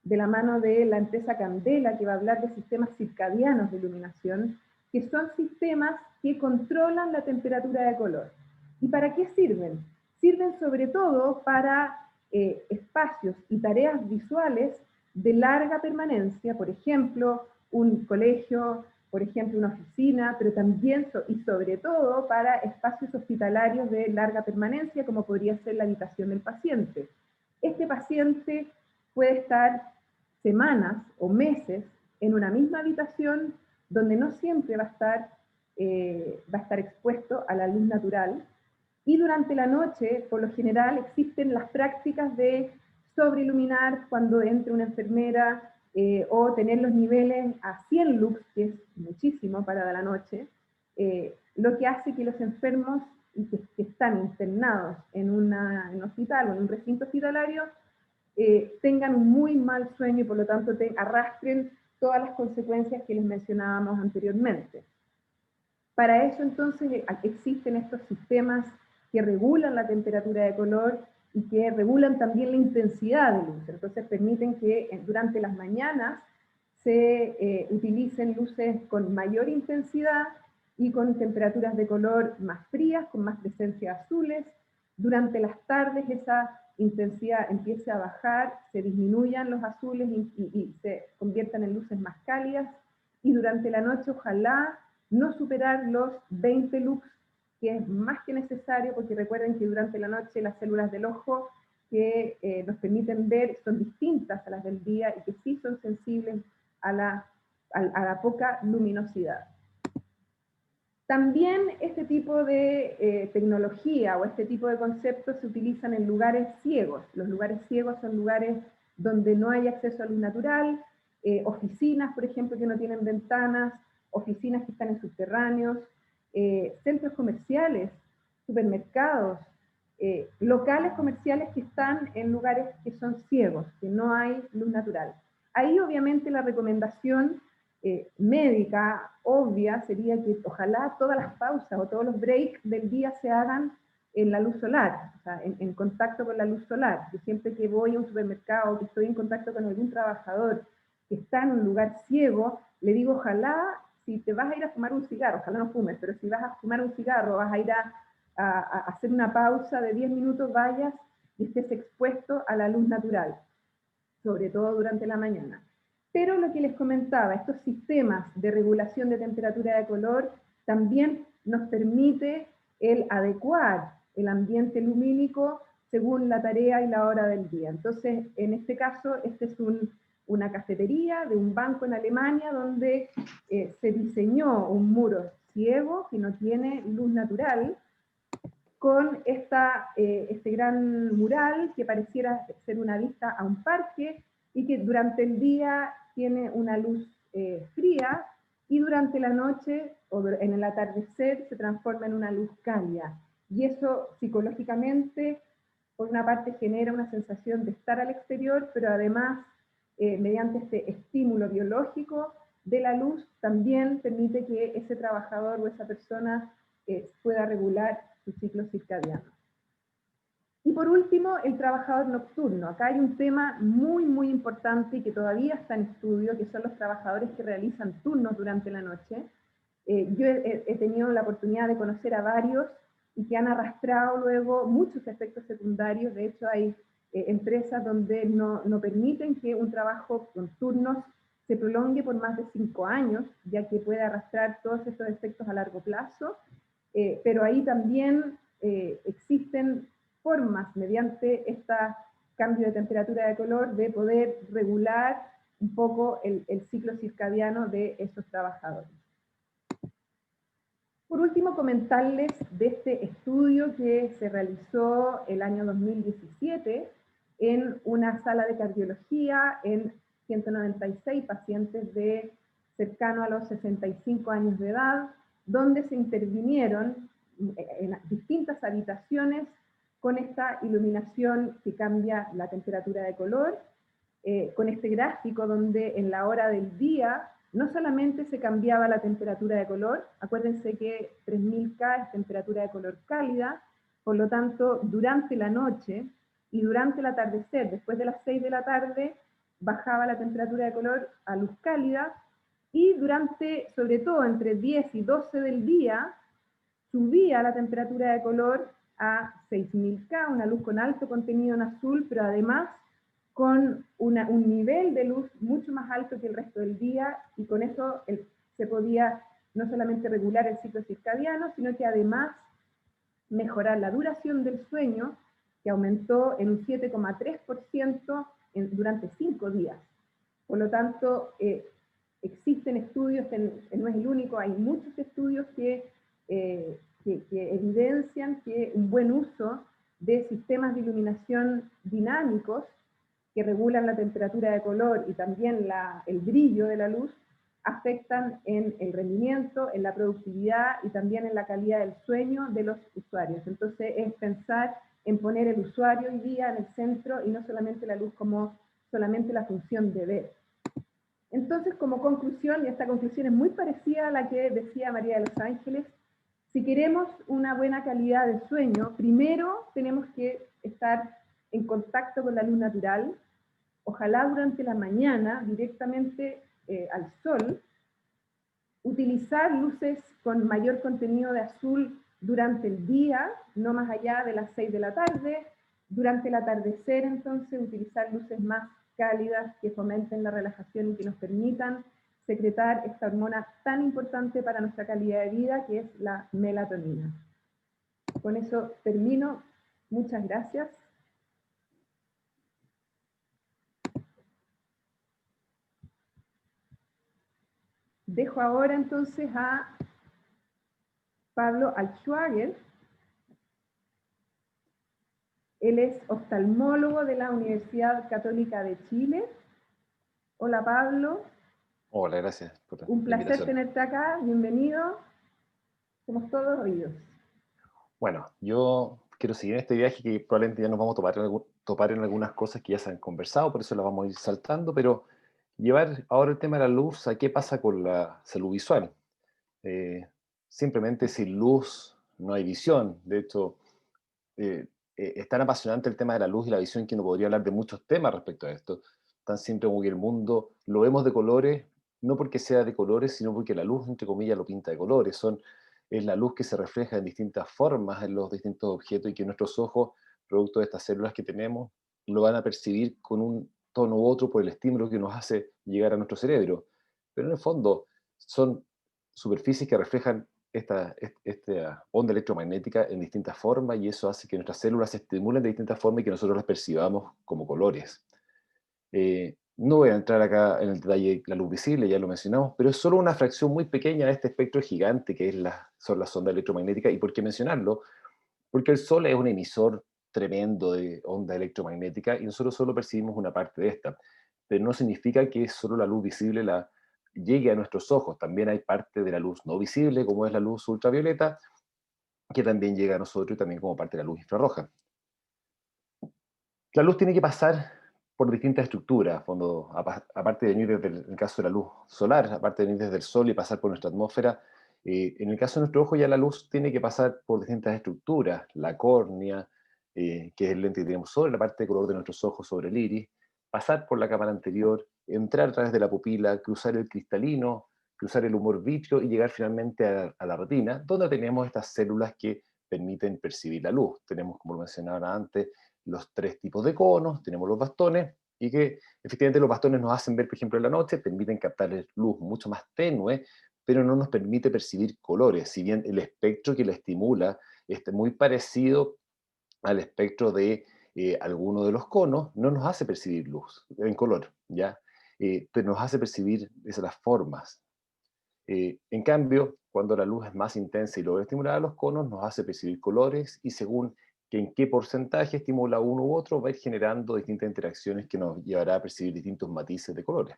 de la mano de la empresa Candela, que va a hablar de sistemas circadianos de iluminación, que son sistemas que controlan la temperatura de color. ¿Y para qué sirven? Sirven sobre todo para espacios y tareas visuales de larga permanencia, por ejemplo, un colegio, por ejemplo, una oficina, pero también y sobre todo para espacios hospitalarios de larga permanencia, como podría ser la habitación del paciente. Este paciente puede estar semanas o meses en una misma habitación donde no siempre va a estar expuesto a la luz natural, y durante la noche, por lo general, existen las prácticas de sobreiluminar cuando entre una enfermera, o tener los niveles a 100 lux, que es muchísimo para la noche, lo que hace que los enfermos que están internados en un hospital o en un recinto hospitalario tengan un muy mal sueño y por lo tanto arrastren todas las consecuencias que les mencionábamos anteriormente. Para eso entonces existen estos sistemas que regulan la temperatura de color y que regulan también la intensidad de luz. Entonces permiten que durante las mañanas se utilicen luces con mayor intensidad y con temperaturas de color más frías, con más presencia de azules. Durante las tardes esa intensidad empieza a bajar, se disminuyan los azules y se conviertan en luces más cálidas. Y durante la noche ojalá no superar los 20 lux, que es más que necesario, porque recuerden que durante la noche las células del ojo que nos permiten ver son distintas a las del día y que sí son sensibles a la poca luminosidad. También este tipo de tecnología o este tipo de conceptos se utilizan en lugares ciegos. Los lugares ciegos son lugares donde no hay acceso a luz natural, oficinas, por ejemplo, que no tienen ventanas, oficinas que están en subterráneos, centros comerciales, supermercados, locales comerciales que están en lugares que son ciegos, que no hay luz natural. Ahí obviamente la recomendación médica obvia sería que ojalá todas las pausas o todos los breaks del día se hagan en la luz solar, o sea, en contacto con la luz solar. Yo siempre que voy a un supermercado o que estoy en contacto con algún trabajador que está en un lugar ciego, le digo ojalá, si te vas a ir a fumar un cigarro, ojalá no fumes, pero si vas a fumar un cigarro, vas a ir a hacer una pausa de 10 minutos, vayas y estés expuesto a la luz natural, sobre todo durante la mañana. Pero lo que les comentaba, estos sistemas de regulación de temperatura de color también nos permite el adecuar el ambiente lumínico según la tarea y la hora del día. Entonces, en este caso, este es una cafetería de un banco en Alemania donde se diseñó un muro ciego que no tiene luz natural, con este gran mural que pareciera ser una vista a un parque y que durante el día tiene una luz fría y durante la noche o en el atardecer se transforma en una luz cálida. Y eso psicológicamente, por una parte, genera una sensación de estar al exterior, pero además, mediante este estímulo biológico de la luz, también permite que ese trabajador o esa persona pueda regular su ciclo circadiano. Y por último, el trabajador nocturno. Acá hay un tema muy, muy importante y que todavía está en estudio, que son los trabajadores que realizan turnos durante la noche. Yo he tenido la oportunidad de conocer a varios y que han arrastrado luego muchos efectos secundarios. De hecho, hay empresas donde no permiten que un trabajo con turnos se prolongue por más de 5 años, ya que puede arrastrar todos estos efectos a largo plazo. Pero ahí también existen formas, mediante este cambio de temperatura de color, de poder regular un poco el ciclo circadiano de esos trabajadores. Por último, comentarles de este estudio que se realizó el año 2017 en una sala de cardiología en 196 pacientes de cercano a los 65 años de edad, donde se intervinieron en distintas habitaciones con esta iluminación que cambia la temperatura de color, con este gráfico donde en la hora del día no solamente se cambiaba la temperatura de color, acuérdense que 3000K es temperatura de color cálida, por lo tanto, durante la noche y durante el atardecer, después de las 6 de la tarde, bajaba la temperatura de color a luz cálida, y durante, sobre todo entre 10 y 12 del día, subía la temperatura de color a 6000K, una luz con alto contenido en azul, pero además con un nivel de luz mucho más alto que el resto del día, y con eso se podía no solamente regular el ciclo circadiano, sino que además mejorar la duración del sueño, que aumentó en un 7,3% durante 5 días. Por lo tanto, existen estudios, no es el único, hay muchos estudios que evidencian que un buen uso de sistemas de iluminación dinámicos que regulan la temperatura de color y también el brillo de la luz, afectan en el rendimiento, en la productividad y también en la calidad del sueño de los usuarios. Entonces es pensar en poner el usuario hoy día en el centro y no solamente la luz como solamente la función de ver. Entonces, como conclusión, y esta conclusión es muy parecida a la que decía María de los Ángeles, si queremos una buena calidad de sueño, primero tenemos que estar en contacto con la luz natural, ojalá durante la mañana, directamente al sol, utilizar luces con mayor contenido de azul durante el día, no más allá de las 6 de la tarde, durante el atardecer entonces utilizar luces más cálidas que fomenten la relajación y que nos permitan secretar esta hormona tan importante para nuestra calidad de vida, que es la melatonina. Con eso termino. Muchas gracias. Dejo ahora entonces a Pablo Altschwager. Él es oftalmólogo de la Universidad Católica de Chile. Hola Pablo. Hola, gracias por Un la placer invitación. tenerte acá, bienvenido. Somos todos oídos. Bueno, yo quiero seguir en este viaje que probablemente ya nos vamos a topar en algunas cosas que ya se han conversado, por eso las vamos a ir saltando, pero llevar ahora el tema de la luz a qué pasa con la salud visual. Eh, Simplemente sin luz no hay visión. De hecho, es tan apasionante el tema de la luz y la visión que uno podría hablar de muchos temas respecto a esto. Tan simple como que el mundo lo vemos de colores, no porque sea de colores, sino porque la luz, entre comillas, lo pinta de colores. Es la luz que se refleja en distintas formas en los distintos objetos y que nuestros ojos, producto de estas células que tenemos, lo van a percibir con un tono u otro por el estímulo que nos hace llegar a nuestro cerebro. Pero en el fondo son superficies que reflejan esta onda electromagnética en distintas formas, y eso hace que nuestras células se estimulen de distintas formas y que nosotros las percibamos como colores. No voy a entrar acá en el detalle de la luz visible, ya lo mencionamos, pero es solo una fracción muy pequeña de este espectro gigante que son las ondas electromagnéticas. ¿Y por qué mencionarlo? Porque el Sol es un emisor tremendo de onda electromagnética y nosotros solo percibimos una parte de esta. Pero no significa que solo la luz visible llegue a nuestros ojos. También hay parte de la luz no visible, como es la luz ultravioleta, que también llega a nosotros y también como parte de la luz infrarroja. La luz tiene que pasar por distintas estructuras, aparte de venir desde el caso de la luz solar, aparte de venir desde el Sol y pasar por nuestra atmósfera. En el caso de nuestro ojo ya la luz tiene que pasar por distintas estructuras, la córnea, que es el lente que tenemos sobre la parte de color de nuestros ojos, sobre el iris, pasar por la cámara anterior, entrar a través de la pupila, cruzar el cristalino, cruzar el humor vítreo y llegar finalmente a la retina, donde tenemos estas células que permiten percibir la luz. Tenemos, como lo mencionaba antes, los 3 tipos de conos, tenemos los bastones, y que efectivamente los bastones nos hacen ver, por ejemplo, en la noche, permiten captar luz mucho más tenue, pero no nos permite percibir colores, si bien el espectro que la estimula es muy parecido al espectro de alguno de los conos, no nos hace percibir luz en color, ¿ya? Pero nos hace percibir esas formas. En cambio, cuando la luz es más intensa y logra estimular a los conos, nos hace percibir colores, y según en qué porcentaje estimula uno u otro, va a ir generando distintas interacciones que nos llevará a percibir distintos matices de colores.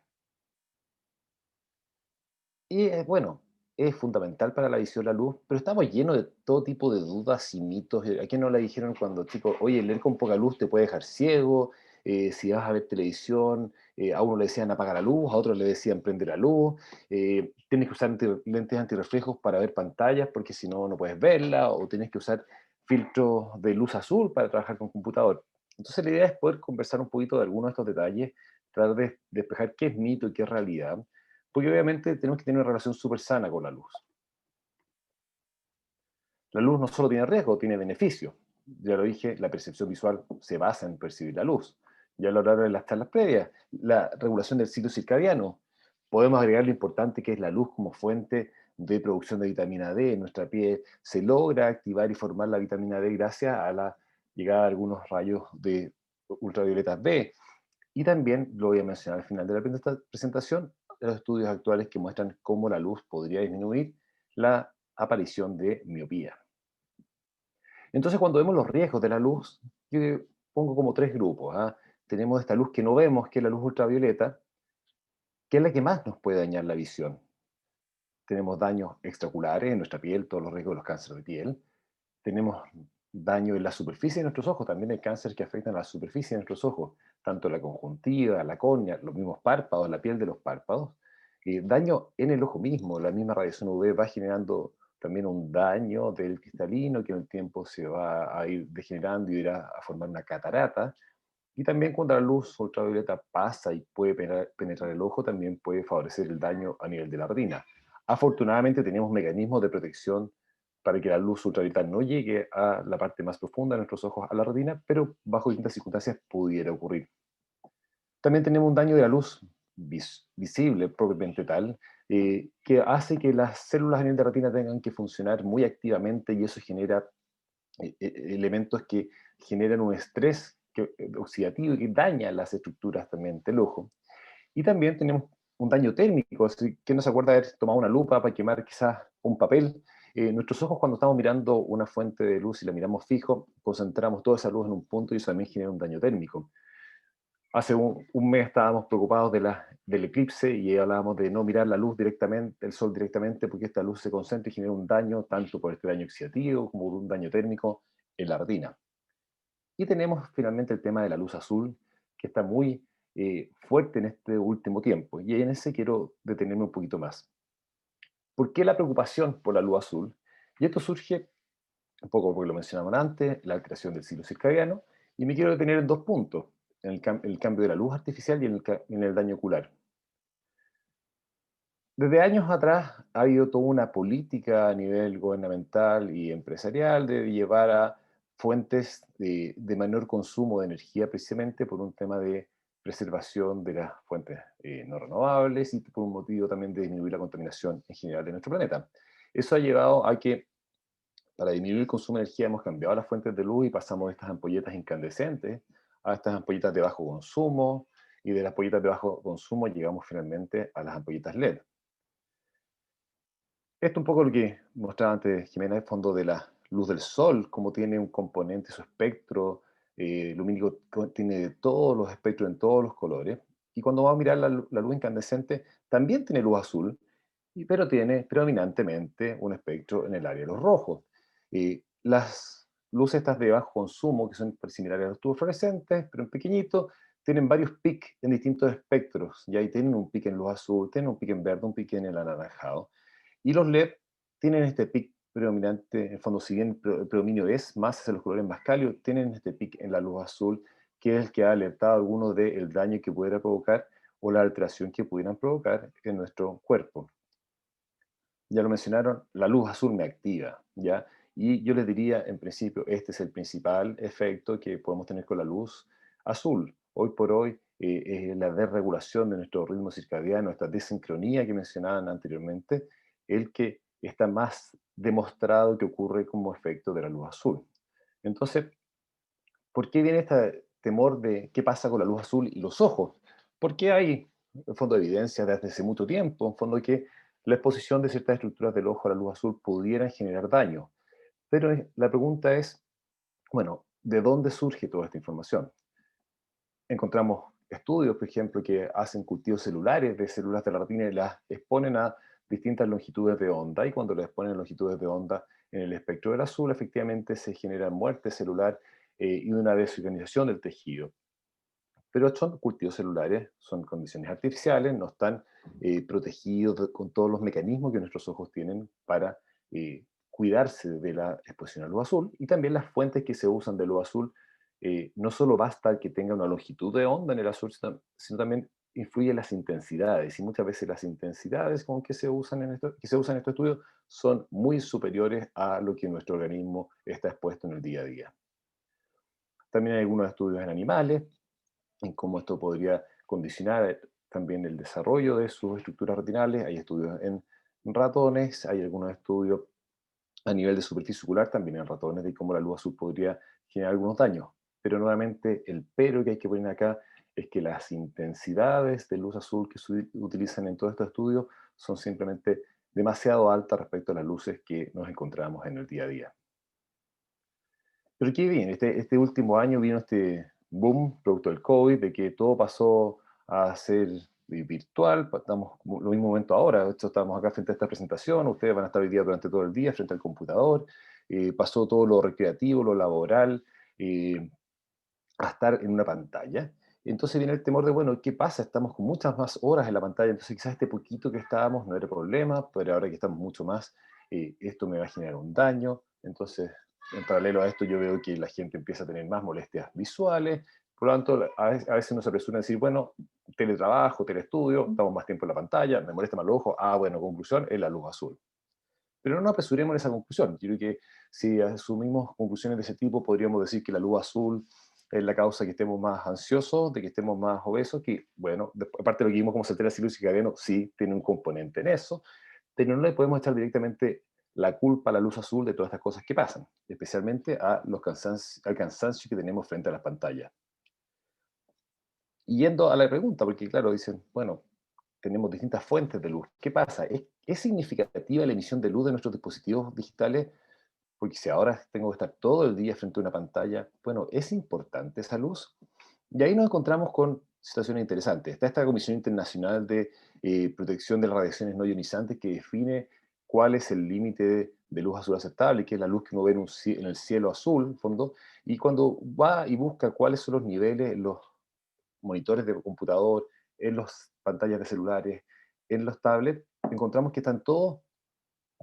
Y bueno, es fundamental para la visión la luz, pero estamos llenos de todo tipo de dudas y mitos. ¿A quién no le dijeron cuando chicos, oye, leer con poca luz te puede dejar ciego? Si vas a ver televisión, a uno le decían apaga la luz, a otro le decían prende la luz, tienes que usar lentes antirreflejos para ver pantallas porque si no, no puedes verla, o tienes que usar filtros de luz azul para trabajar con computador. Entonces la idea es poder conversar un poquito de algunos de estos detalles, tratar de despejar qué es mito y qué es realidad, porque obviamente tenemos que tener una relación súper sana con la luz. La luz no solo tiene riesgo, tiene beneficio. Ya lo dije, la percepción visual se basa en percibir la luz. ya lo hablaron en las charlas previas, la regulación del ciclo circadiano. Podemos agregar lo importante que es la luz como fuente de producción de vitamina D en nuestra piel. Se logra activar y formar la vitamina D gracias a la llegada de algunos rayos de ultravioletas B. Y también, lo voy a mencionar al final de la presentación, los estudios actuales que muestran cómo la luz podría disminuir la aparición de miopía. Entonces, cuando vemos los riesgos de la luz, yo pongo como tres grupos. ¿Ah? Tenemos esta luz que no vemos, que es la luz ultravioleta, que es la que más nos puede dañar la visión. Tenemos daños extraoculares en nuestra piel, todos los riesgos de los cánceres de piel. Tenemos daño en la superficie de nuestros ojos, también hay cánceres que afectan a la superficie de nuestros ojos, tanto la conjuntiva, la córnea, los mismos párpados, la piel de los párpados. Daño en el ojo mismo, la misma radiación UV va generando también un daño del cristalino que en el tiempo se va a ir degenerando y irá a formar una catarata. Y también cuando la luz ultravioleta pasa y puede penetrar el ojo, también puede favorecer el daño a nivel de la retina. Afortunadamente tenemos mecanismos de protección para que la luz ultravioleta no llegue a la parte más profunda de nuestros ojos, a la retina, pero bajo distintas circunstancias pudiera ocurrir. También tenemos un daño de la luz visible, propiamente tal, que hace que las células a nivel de retina tengan que funcionar muy activamente y eso genera elementos que generan un estrés oxidativo y que daña las estructuras también del ojo. Y también tenemos un daño térmico. ¿Quién no se acuerda de haber tomado una lupa para quemar quizás un papel? Nuestros ojos, cuando estamos mirando una fuente de luz y la miramos fijo, concentramos toda esa luz en un punto y eso también genera un daño térmico. Hace un mes estábamos preocupados del eclipse y hablábamos de no mirar la luz directamente, el sol directamente, porque esta luz se concentra y genera un daño, tanto por este daño oxidativo como por un daño térmico en la retina. Y tenemos finalmente el tema de la luz azul, que está muy fuerte en este último tiempo. Y en ese quiero detenerme un poquito más. ¿Por qué la preocupación por la luz azul? Y esto surge, un poco porque lo mencionamos antes, la alteración del ciclo circadiano, y me quiero detener en dos puntos, en el cambio de la luz artificial y en el daño ocular. Desde años atrás ha habido toda una política a nivel gubernamental y empresarial de llevar a fuentes de menor consumo de energía precisamente por un tema de preservación de las fuentes no renovables y por un motivo también de disminuir la contaminación en general de nuestro planeta. Eso ha llevado a que para disminuir el consumo de energía hemos cambiado las fuentes de luz y pasamos de estas ampolletas incandescentes a estas ampolletas de bajo consumo y de las ampolletas de bajo consumo llegamos finalmente a las ampolletas LED. Esto un poco lo que mostraba antes Jimena, el fondo de la luz del sol, como tiene un componente, su espectro lumínico tiene de todos los espectros en todos los colores. Y cuando vamos a mirar la luz incandescente, también tiene luz azul, pero tiene predominantemente un espectro en el área de los rojos. Las luces estas de bajo consumo, que son similares a los tubos fluorescentes, pero en pequeñito, tienen varios pics en distintos espectros. Y ahí tienen un pic en luz azul, tienen un pic en verde, un pic en el anaranjado. Y los LED tienen este pic predominante, en el fondo, si bien el predominio es más hacia los colores más cálidos, tienen este pic en la luz azul, que es el que ha alertado a algunos del daño que pudiera provocar o la alteración que pudieran provocar en nuestro cuerpo. Ya lo mencionaron, la luz azul me activa, ¿ya? Y yo les diría, en principio, este es el principal efecto que podemos tener con la luz azul. Hoy por hoy, la desregulación de nuestro ritmo circadiano, esta desincronía que mencionaban anteriormente, el que está más demostrado que ocurre como efecto de la luz azul. Entonces, ¿por qué viene este temor de qué pasa con la luz azul y los ojos? Porque hay, en fondo, evidencia desde hace mucho tiempo, en fondo, que la exposición de ciertas estructuras del ojo a la luz azul pudiera generar daño. Pero la pregunta es, bueno, ¿de dónde surge toda esta información? Encontramos estudios, por ejemplo, que hacen cultivos celulares de células de la retina y las exponen a distintas longitudes de onda, y cuando las exponen a longitudes de onda en el espectro del azul, efectivamente se genera muerte celular y una desorganización del tejido. Pero son cultivos celulares, son condiciones artificiales, no están protegidos con todos los mecanismos que nuestros ojos tienen para cuidarse de la exposición a luz azul, y también las fuentes que se usan de luz azul, no solo basta que tenga una longitud de onda en el azul, sino también influyen las intensidades, y muchas veces las intensidades con que se usan en estos estudios son muy superiores a lo que nuestro organismo está expuesto en el día a día. También hay algunos estudios en animales, en cómo esto podría condicionar también el desarrollo de sus estructuras retinales. Hay estudios en ratones, hay algunos estudios a nivel de superficie ocular también en ratones de cómo la luz azul podría generar algunos daños. Pero nuevamente el pero que hay que poner acá es que las intensidades de luz azul que se utilizan en todos estos estudios son simplemente demasiado altas respecto a las luces que nos encontramos en el día a día. Pero qué bien, este último año vino este boom producto del COVID, de que todo pasó a ser virtual, estamos en lo mismo momento ahora, de hecho estamos acá frente a esta presentación, ustedes van a estar hoy día durante todo el día frente al computador, pasó todo lo recreativo, lo laboral, a estar en una pantalla. Entonces viene el temor de, bueno, ¿qué pasa? Estamos con muchas más horas en la pantalla, entonces quizás este poquito que estábamos no era problema, pero ahora que estamos mucho más, esto me va a generar un daño. Entonces, en paralelo a esto, yo veo que la gente empieza a tener más molestias visuales, por lo tanto, a veces nos apresura a decir, bueno, teletrabajo, telestudio, estamos más tiempo en la pantalla, me molesta más los ojos, bueno, conclusión, es la luz azul. Pero no nos apresuremos en esa conclusión. Yo creo que si asumimos conclusiones de ese tipo, podríamos decir que la luz azul es la causa de que estemos más ansiosos, de que estemos más obesos, que, bueno, aparte de lo que vimos como se altera el ciclo circadiano, sí tiene un componente en eso, pero no le podemos echar directamente la culpa a la luz azul de todas estas cosas que pasan, especialmente al cansancio que tenemos frente a las pantallas. Y yendo a la pregunta, porque claro, dicen, bueno, tenemos distintas fuentes de luz. ¿Qué pasa? ¿Es significativa la emisión de luz de nuestros dispositivos digitales? Porque si ahora tengo que estar todo el día frente a una pantalla, bueno, ¿es importante esa luz? Y ahí nos encontramos con situaciones interesantes. Está esta Comisión Internacional de Protección de las Radiaciones No Ionizantes que define cuál es el límite de luz azul aceptable, que es la luz que uno ve en el cielo azul, en fondo, y cuando va y busca cuáles son los niveles en los monitores de computador, en las pantallas de celulares, en los tablets, encontramos que están todos,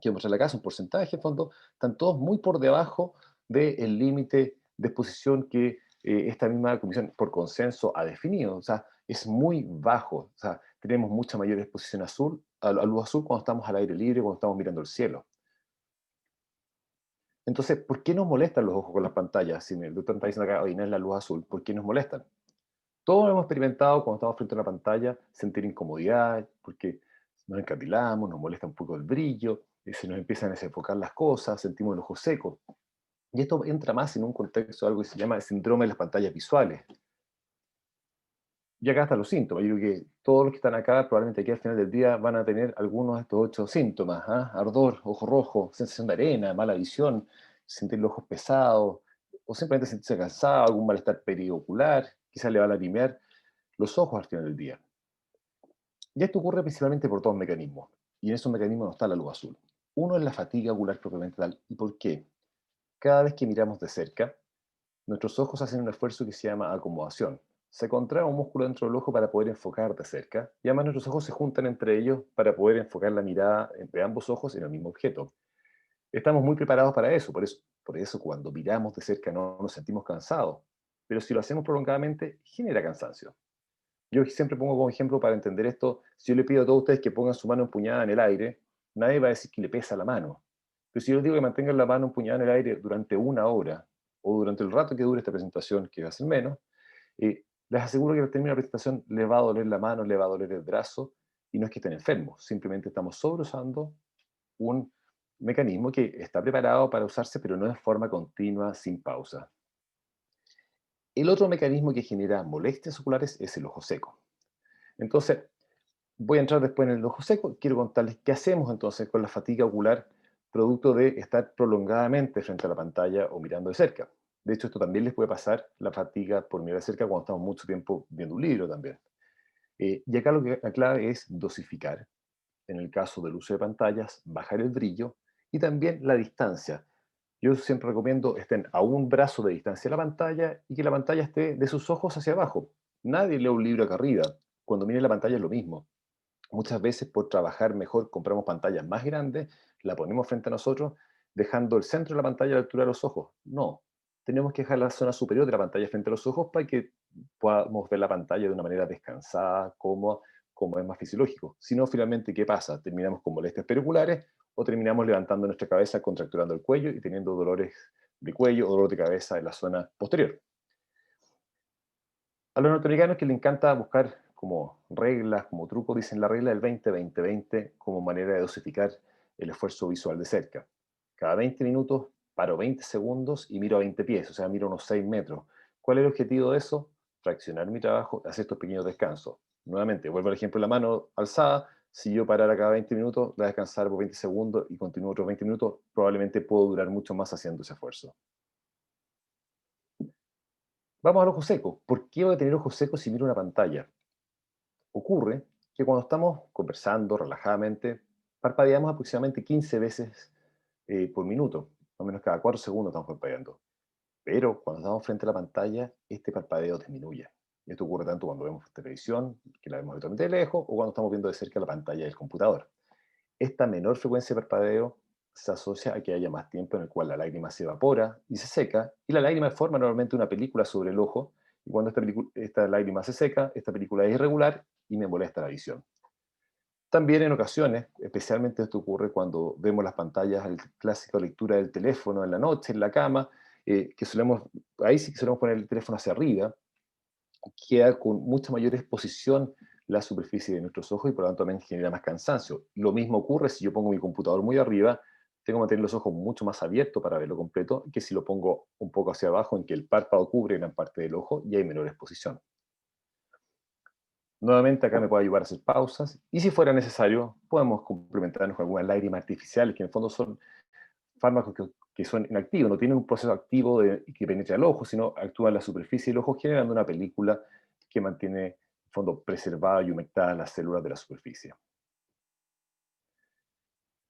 quiero mostrarle acá, es un porcentaje en fondo, están todos muy por debajo del límite de exposición que esta misma comisión por consenso ha definido. O sea, es muy bajo. O sea, tenemos mucha mayor exposición azul, a luz azul cuando estamos al aire libre, cuando estamos mirando el cielo. Entonces, ¿por qué nos molestan los ojos con las pantallas? Si el doctor está diciendo acá, oye, no es la luz azul, ¿por qué nos molestan? Todos hemos experimentado cuando estamos frente a una pantalla sentir incomodidad, porque nos encandilamos, nos molesta un poco el brillo, se nos empiezan a desenfocar las cosas, sentimos el ojo seco. Y esto entra más en un contexto de algo que se llama el síndrome de las pantallas visuales. Y acá están los síntomas. Yo creo que todos los que están acá, probablemente aquí al final del día, van a tener algunos de estos 8 síntomas. Ardor, ojo rojo, sensación de arena, mala visión, sentir los ojos pesados, o simplemente sentirse cansado, algún malestar periocular, quizás le va a lagrimear los ojos al final del día. Y esto ocurre principalmente por dos mecanismos. Y en esos mecanismos no está la luz azul. Uno es la fatiga ocular propiamente tal. ¿Y por qué? Cada vez que miramos de cerca, nuestros ojos hacen un esfuerzo que se llama acomodación. Se contrae un músculo dentro del ojo para poder enfocar de cerca, y además nuestros ojos se juntan entre ellos para poder enfocar la mirada entre ambos ojos en el mismo objeto. Estamos muy preparados para eso, por eso cuando miramos de cerca no nos sentimos cansados, pero si lo hacemos prolongadamente, genera cansancio. Yo siempre pongo como ejemplo para entender esto, si yo le pido a todos ustedes que pongan su mano empuñada en el aire, nadie va a decir que le pesa la mano. Pero si yo les digo que mantengan la mano empuñada en el aire durante una hora, o durante el rato que dure esta presentación, que va a ser menos, les aseguro que al terminar la presentación les va a doler la mano, les va a doler el brazo, y no es que estén enfermos, simplemente estamos sobreusando un mecanismo que está preparado para usarse, pero no de forma continua, sin pausa. El otro mecanismo que genera molestias oculares es el ojo seco. Entonces, voy a entrar después en el ojo seco. Quiero contarles qué hacemos entonces con la fatiga ocular producto de estar prolongadamente frente a la pantalla o mirando de cerca. De hecho, esto también les puede pasar la fatiga por mirar de cerca cuando estamos mucho tiempo viendo un libro también. Y acá la clave es dosificar. En el caso del uso de pantallas, bajar el brillo y también la distancia. Yo siempre recomiendo estén a un brazo de distancia de la pantalla y que la pantalla esté de sus ojos hacia abajo. Nadie lee un libro acá arriba. Cuando mire la pantalla es lo mismo. Muchas veces por trabajar mejor compramos pantallas más grandes, la ponemos frente a nosotros, dejando el centro de la pantalla a la altura de los ojos. No, tenemos que dejar la zona superior de la pantalla frente a los ojos para que podamos ver la pantalla de una manera descansada, cómoda, como es más fisiológico. Si no, finalmente, ¿qué pasa? Terminamos con molestias periculares o terminamos levantando nuestra cabeza, contracturando el cuello y teniendo dolores de cuello o dolor de cabeza en la zona posterior. A los norteamericanos que les encanta buscar como reglas, como trucos, dicen la regla del 20-20-20 como manera de dosificar el esfuerzo visual de cerca. Cada 20 minutos paro 20 segundos y miro a 20 pies, o sea, miro unos 6 metros. ¿Cuál es el objetivo de eso? Fraccionar mi trabajo, hacer estos pequeños descansos. Nuevamente, vuelvo al ejemplo de la mano alzada. Si yo parara cada 20 minutos, voy a descansar por 20 segundos y continúo otros 20 minutos, probablemente puedo durar mucho más haciendo ese esfuerzo. Vamos al ojo seco. ¿Por qué voy a tener ojos secos si miro una pantalla? Ocurre que cuando estamos conversando relajadamente, parpadeamos aproximadamente 15 veces por minuto, más o menos cada 4 segundos estamos parpadeando. Pero cuando estamos frente a la pantalla, este parpadeo disminuye. Esto ocurre tanto cuando vemos televisión, que la vemos totalmente de lejos, o cuando estamos viendo de cerca la pantalla del computador. Esta menor frecuencia de parpadeo se asocia a que haya más tiempo en el cual la lágrima se evapora y se seca, y la lágrima forma normalmente una película sobre el ojo, y cuando esta lágrima se seca, esta película es irregular y me molesta la visión. También en ocasiones, especialmente esto ocurre cuando vemos las pantallas, el clásico lectura del teléfono en la noche, en la cama, ahí sí que solemos poner el teléfono hacia arriba, queda con mucha mayor exposición la superficie de nuestros ojos y por lo tanto también genera más cansancio. Lo mismo ocurre si yo pongo mi computador muy arriba, tengo que mantener los ojos mucho más abiertos para verlo completo que si lo pongo un poco hacia abajo en que el párpado cubre gran parte del ojo y hay menor exposición. Nuevamente acá me puede ayudar a hacer pausas y si fuera necesario podemos complementarnos con algunas lágrimas artificiales que en el fondo son fármacos que son inactivos, no tienen un proceso activo que penetra el ojo, sino actúa en la superficie del ojo generando una película que mantiene, en el fondo, preservada y humectada las células de la superficie.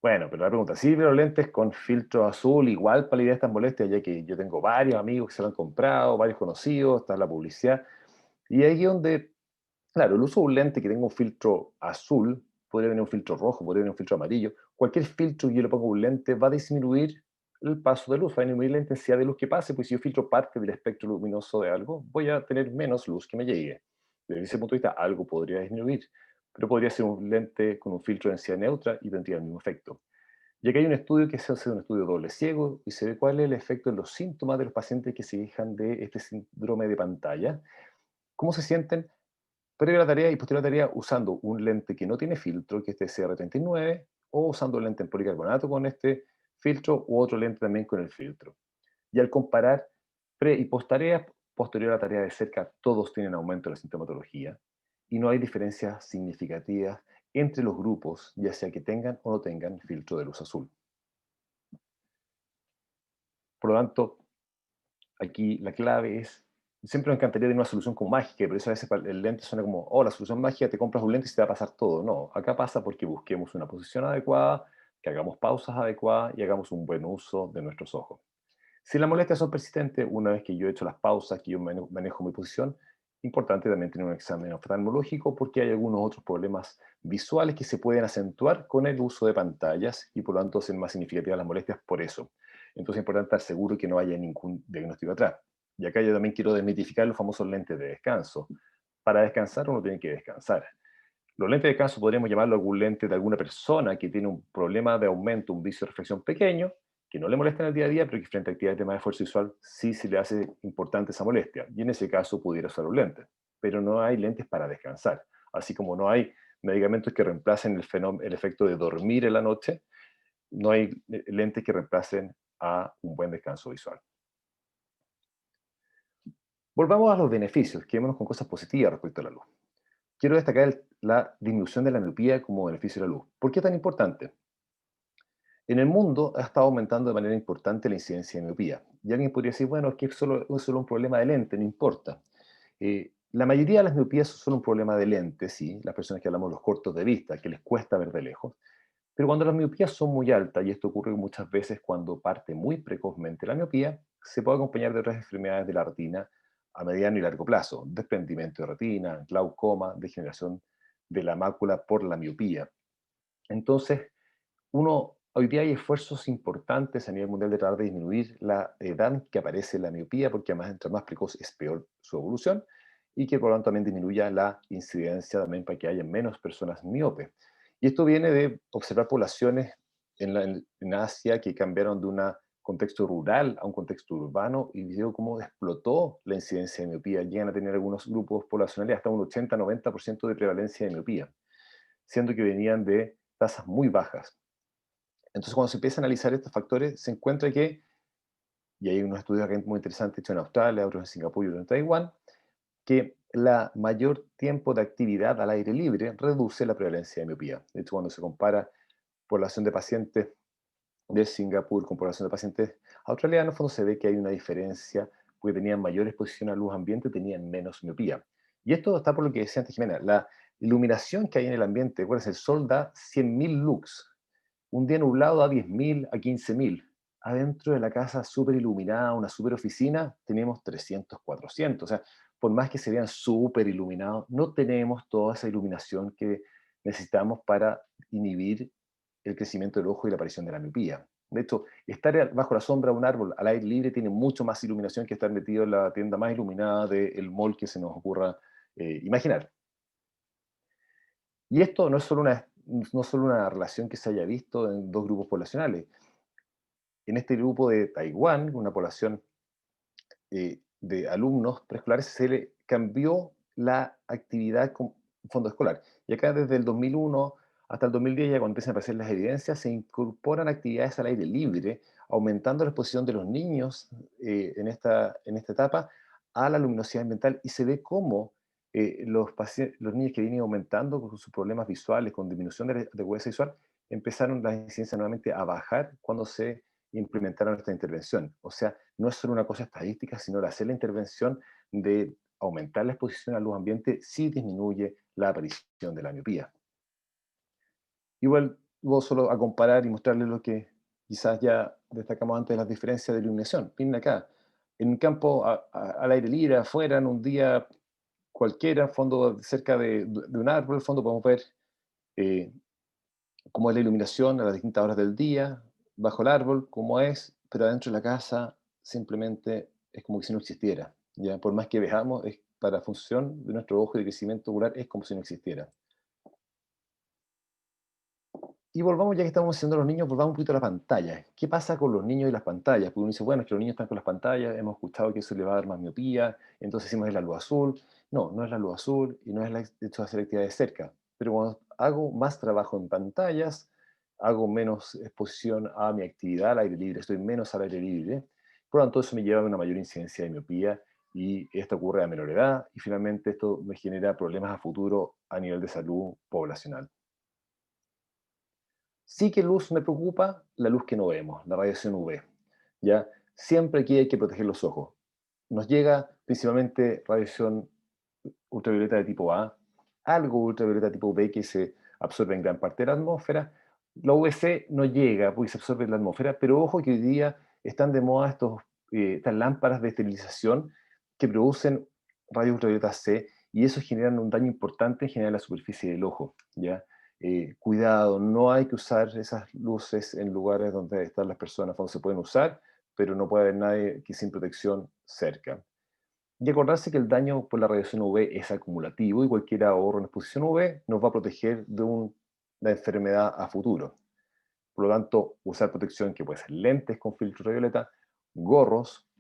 Bueno, pero la pregunta, ¿sirven los lentes con filtro azul igual para lidiar estas molestias? Ya que yo tengo varios amigos que se lo han comprado, varios conocidos, está la publicidad. Y ahí es donde, claro, el uso de un lente que tenga un filtro azul, podría tener un filtro rojo, podría tener un filtro amarillo. Cualquier filtro que yo le ponga a un lente va a disminuir el paso de luz, va a disminuir la intensidad de luz que pase, pues si yo filtro parte del espectro luminoso de algo, voy a tener menos luz que me llegue. Desde ese punto de vista, algo podría disminuir, pero podría ser un lente con un filtro de densidad neutra y tendría el mismo efecto. Y aquí hay un estudio que se hace un estudio doble ciego y se ve cuál es el efecto en los síntomas de los pacientes que se quejan de este síndrome de pantalla. ¿Cómo se sienten? Previa a la tarea y posterior a la tarea usando un lente que no tiene filtro, que es este CR39, o usando lente en policarbonato con este filtro, u otro lente también con el filtro. Y al comparar pre y post tarea, posterior a la tarea de cerca, todos tienen aumento de la sintomatología y no hay diferencias significativas entre los grupos, ya sea que tengan o no tengan filtro de luz azul. Por lo tanto, aquí la clave es, siempre me encantaría tener una solución como mágica, pero eso a veces el lente suena como, oh, la solución mágica, te compras un lente y se te va a pasar todo. No, acá pasa porque busquemos una posición adecuada, que hagamos pausas adecuadas y hagamos un buen uso de nuestros ojos. Si las molestias son persistentes, una vez que yo he hecho las pausas, que yo manejo mi posición, importante también tener un examen oftalmológico porque hay algunos otros problemas visuales que se pueden acentuar con el uso de pantallas y por lo tanto ser más significativas las molestias por eso. Entonces es importante estar seguro que no haya ningún diagnóstico atrás. Y acá yo también quiero desmitificar los famosos lentes de descanso. Para descansar uno tiene que descansar. Los lentes de descanso podríamos llamarlo algún lente de alguna persona que tiene un problema de aumento, un vicio de reflexión pequeño, que no le molesta en el día a día, pero que frente a actividades de más esfuerzo visual sí se le hace importante esa molestia. Y en ese caso pudiera usar un lente. Pero no hay lentes para descansar. Así como no hay medicamentos que reemplacen el efecto de dormir en la noche, no hay lentes que reemplacen a un buen descanso visual. Volvamos a los beneficios, quedémonos con cosas positivas respecto a la luz. Quiero destacar la disminución de la miopía como beneficio de la luz. ¿Por qué tan importante? En el mundo ha estado aumentando de manera importante la incidencia de miopía. Y alguien podría decir, bueno, es que es solo un problema de lente, no importa. La mayoría de las miopías son solo un problema de lente, sí, las personas que hablamos de los cortos de vista, que les cuesta ver de lejos. Pero cuando las miopías son muy altas, y esto ocurre muchas veces cuando parte muy precozmente la miopía, se puede acompañar de otras enfermedades de la retina a mediano y largo plazo, desprendimiento de retina, glaucoma, degeneración de la mácula por la miopía. Entonces, hoy día hay esfuerzos importantes a nivel mundial de tratar de disminuir la edad en que aparece la miopía, porque además, entre más precoz es peor su evolución, y que por lo tanto también disminuya la incidencia también para que haya menos personas miopes. Y esto viene de observar poblaciones en Asia que cambiaron de una contexto rural a un contexto urbano y vio cómo explotó la incidencia de miopía. Llegan a tener algunos grupos poblacionales hasta un 80-90% de prevalencia de miopía, siendo que venían de tasas muy bajas. Entonces, cuando se empieza a analizar estos factores, se encuentra que, y hay unos estudios acá muy interesantes hechos en Australia, otros en Singapur y otros en Taiwán, que la mayor tiempo de actividad al aire libre reduce la prevalencia de miopía. De hecho, cuando se compara población de pacientes de Singapur con población de pacientes australianos, cuando se ve que hay una diferencia, porque tenían mayor exposición a luz ambiente, tenían menos miopía. Y esto está por lo que decía antes Jimena, la iluminación que hay en el ambiente. Recuerden, el sol da 100.000 lux, un día nublado da 10.000 a 15.000. Adentro de la casa súper iluminada, una súper oficina, tenemos 300, 400. O sea, por más que se vean súper iluminados, no tenemos toda esa iluminación que necesitamos para inhibir el crecimiento del ojo y la aparición de la miopía. De hecho, estar bajo la sombra de un árbol al aire libre tiene mucho más iluminación que estar metido en la tienda más iluminada del mall que se nos ocurra imaginar. Y esto no es solo una relación que se haya visto en dos grupos poblacionales. En este grupo de Taiwán, una población de alumnos preescolares, se le cambió la actividad con fondo escolar. Y acá desde el 2001 hasta el 2010, ya cuando empiezan a aparecer las evidencias, se incorporan actividades al aire libre, aumentando la exposición de los niños en esta etapa a la luminosidad ambiental, y se ve cómo los niños que vienen aumentando con sus problemas visuales, con disminución de agudeza visual, empezaron las incidencias nuevamente a bajar cuando se implementaron esta intervención. O sea, no es solo una cosa estadística, sino el hacer la intervención de aumentar la exposición a luz ambiente sí disminuye la aparición de la miopía. Igual, vos solo a comparar y mostrarles lo que quizás ya destacamos antes de las diferencias de iluminación. Miren acá, en un campo al aire libre, afuera, en un día cualquiera, fondo cerca de un árbol, al fondo podemos ver eh, cómo es la iluminación a las distintas horas del día, bajo el árbol, cómo es, pero adentro de la casa simplemente es como si no existiera. ¿Ya? Por más que veamos, para la función de nuestro ojo y de crecimiento ocular es como si no existiera. Y volvamos, ya que estamos haciendo los niños, volvamos un poquito a la pantalla. ¿Qué pasa con los niños y las pantallas? Porque uno dice, bueno, es que los niños están con las pantallas, hemos escuchado que eso le va a dar más miopía, entonces decimos es la luz azul. No, no es la luz azul y no es el hecho de hacer actividades cerca. Pero cuando hago más trabajo en pantallas, hago menos exposición a mi actividad al aire libre, estoy menos al aire libre. Por lo tanto, eso me lleva a una mayor incidencia de miopía y esto ocurre a menor edad y finalmente esto me genera problemas a futuro a nivel de salud poblacional. Sí que luz me preocupa, la luz que no vemos, la radiación UV. ¿Ya? Siempre aquí hay que proteger los ojos. Nos llega principalmente radiación ultravioleta de tipo A, algo ultravioleta tipo B que se absorbe en gran parte de la atmósfera. La UVC no llega porque se absorbe en la atmósfera, pero ojo que hoy día están de moda estas lámparas de esterilización que producen rayos ultravioleta C y eso genera un daño importante en general en la superficie del ojo. ¿Ya? Cuidado, no hay que usar esas luces en lugares donde están las personas, donde se pueden usar, pero no puede haber nadie que sin protección cerca. Y acordarse que el daño por la radiación UV es acumulativo y cualquier ahorro en exposición UV nos va a proteger de una enfermedad a futuro. Por lo tanto, usar protección que puede ser lentes con filtro ultravioleta, gorros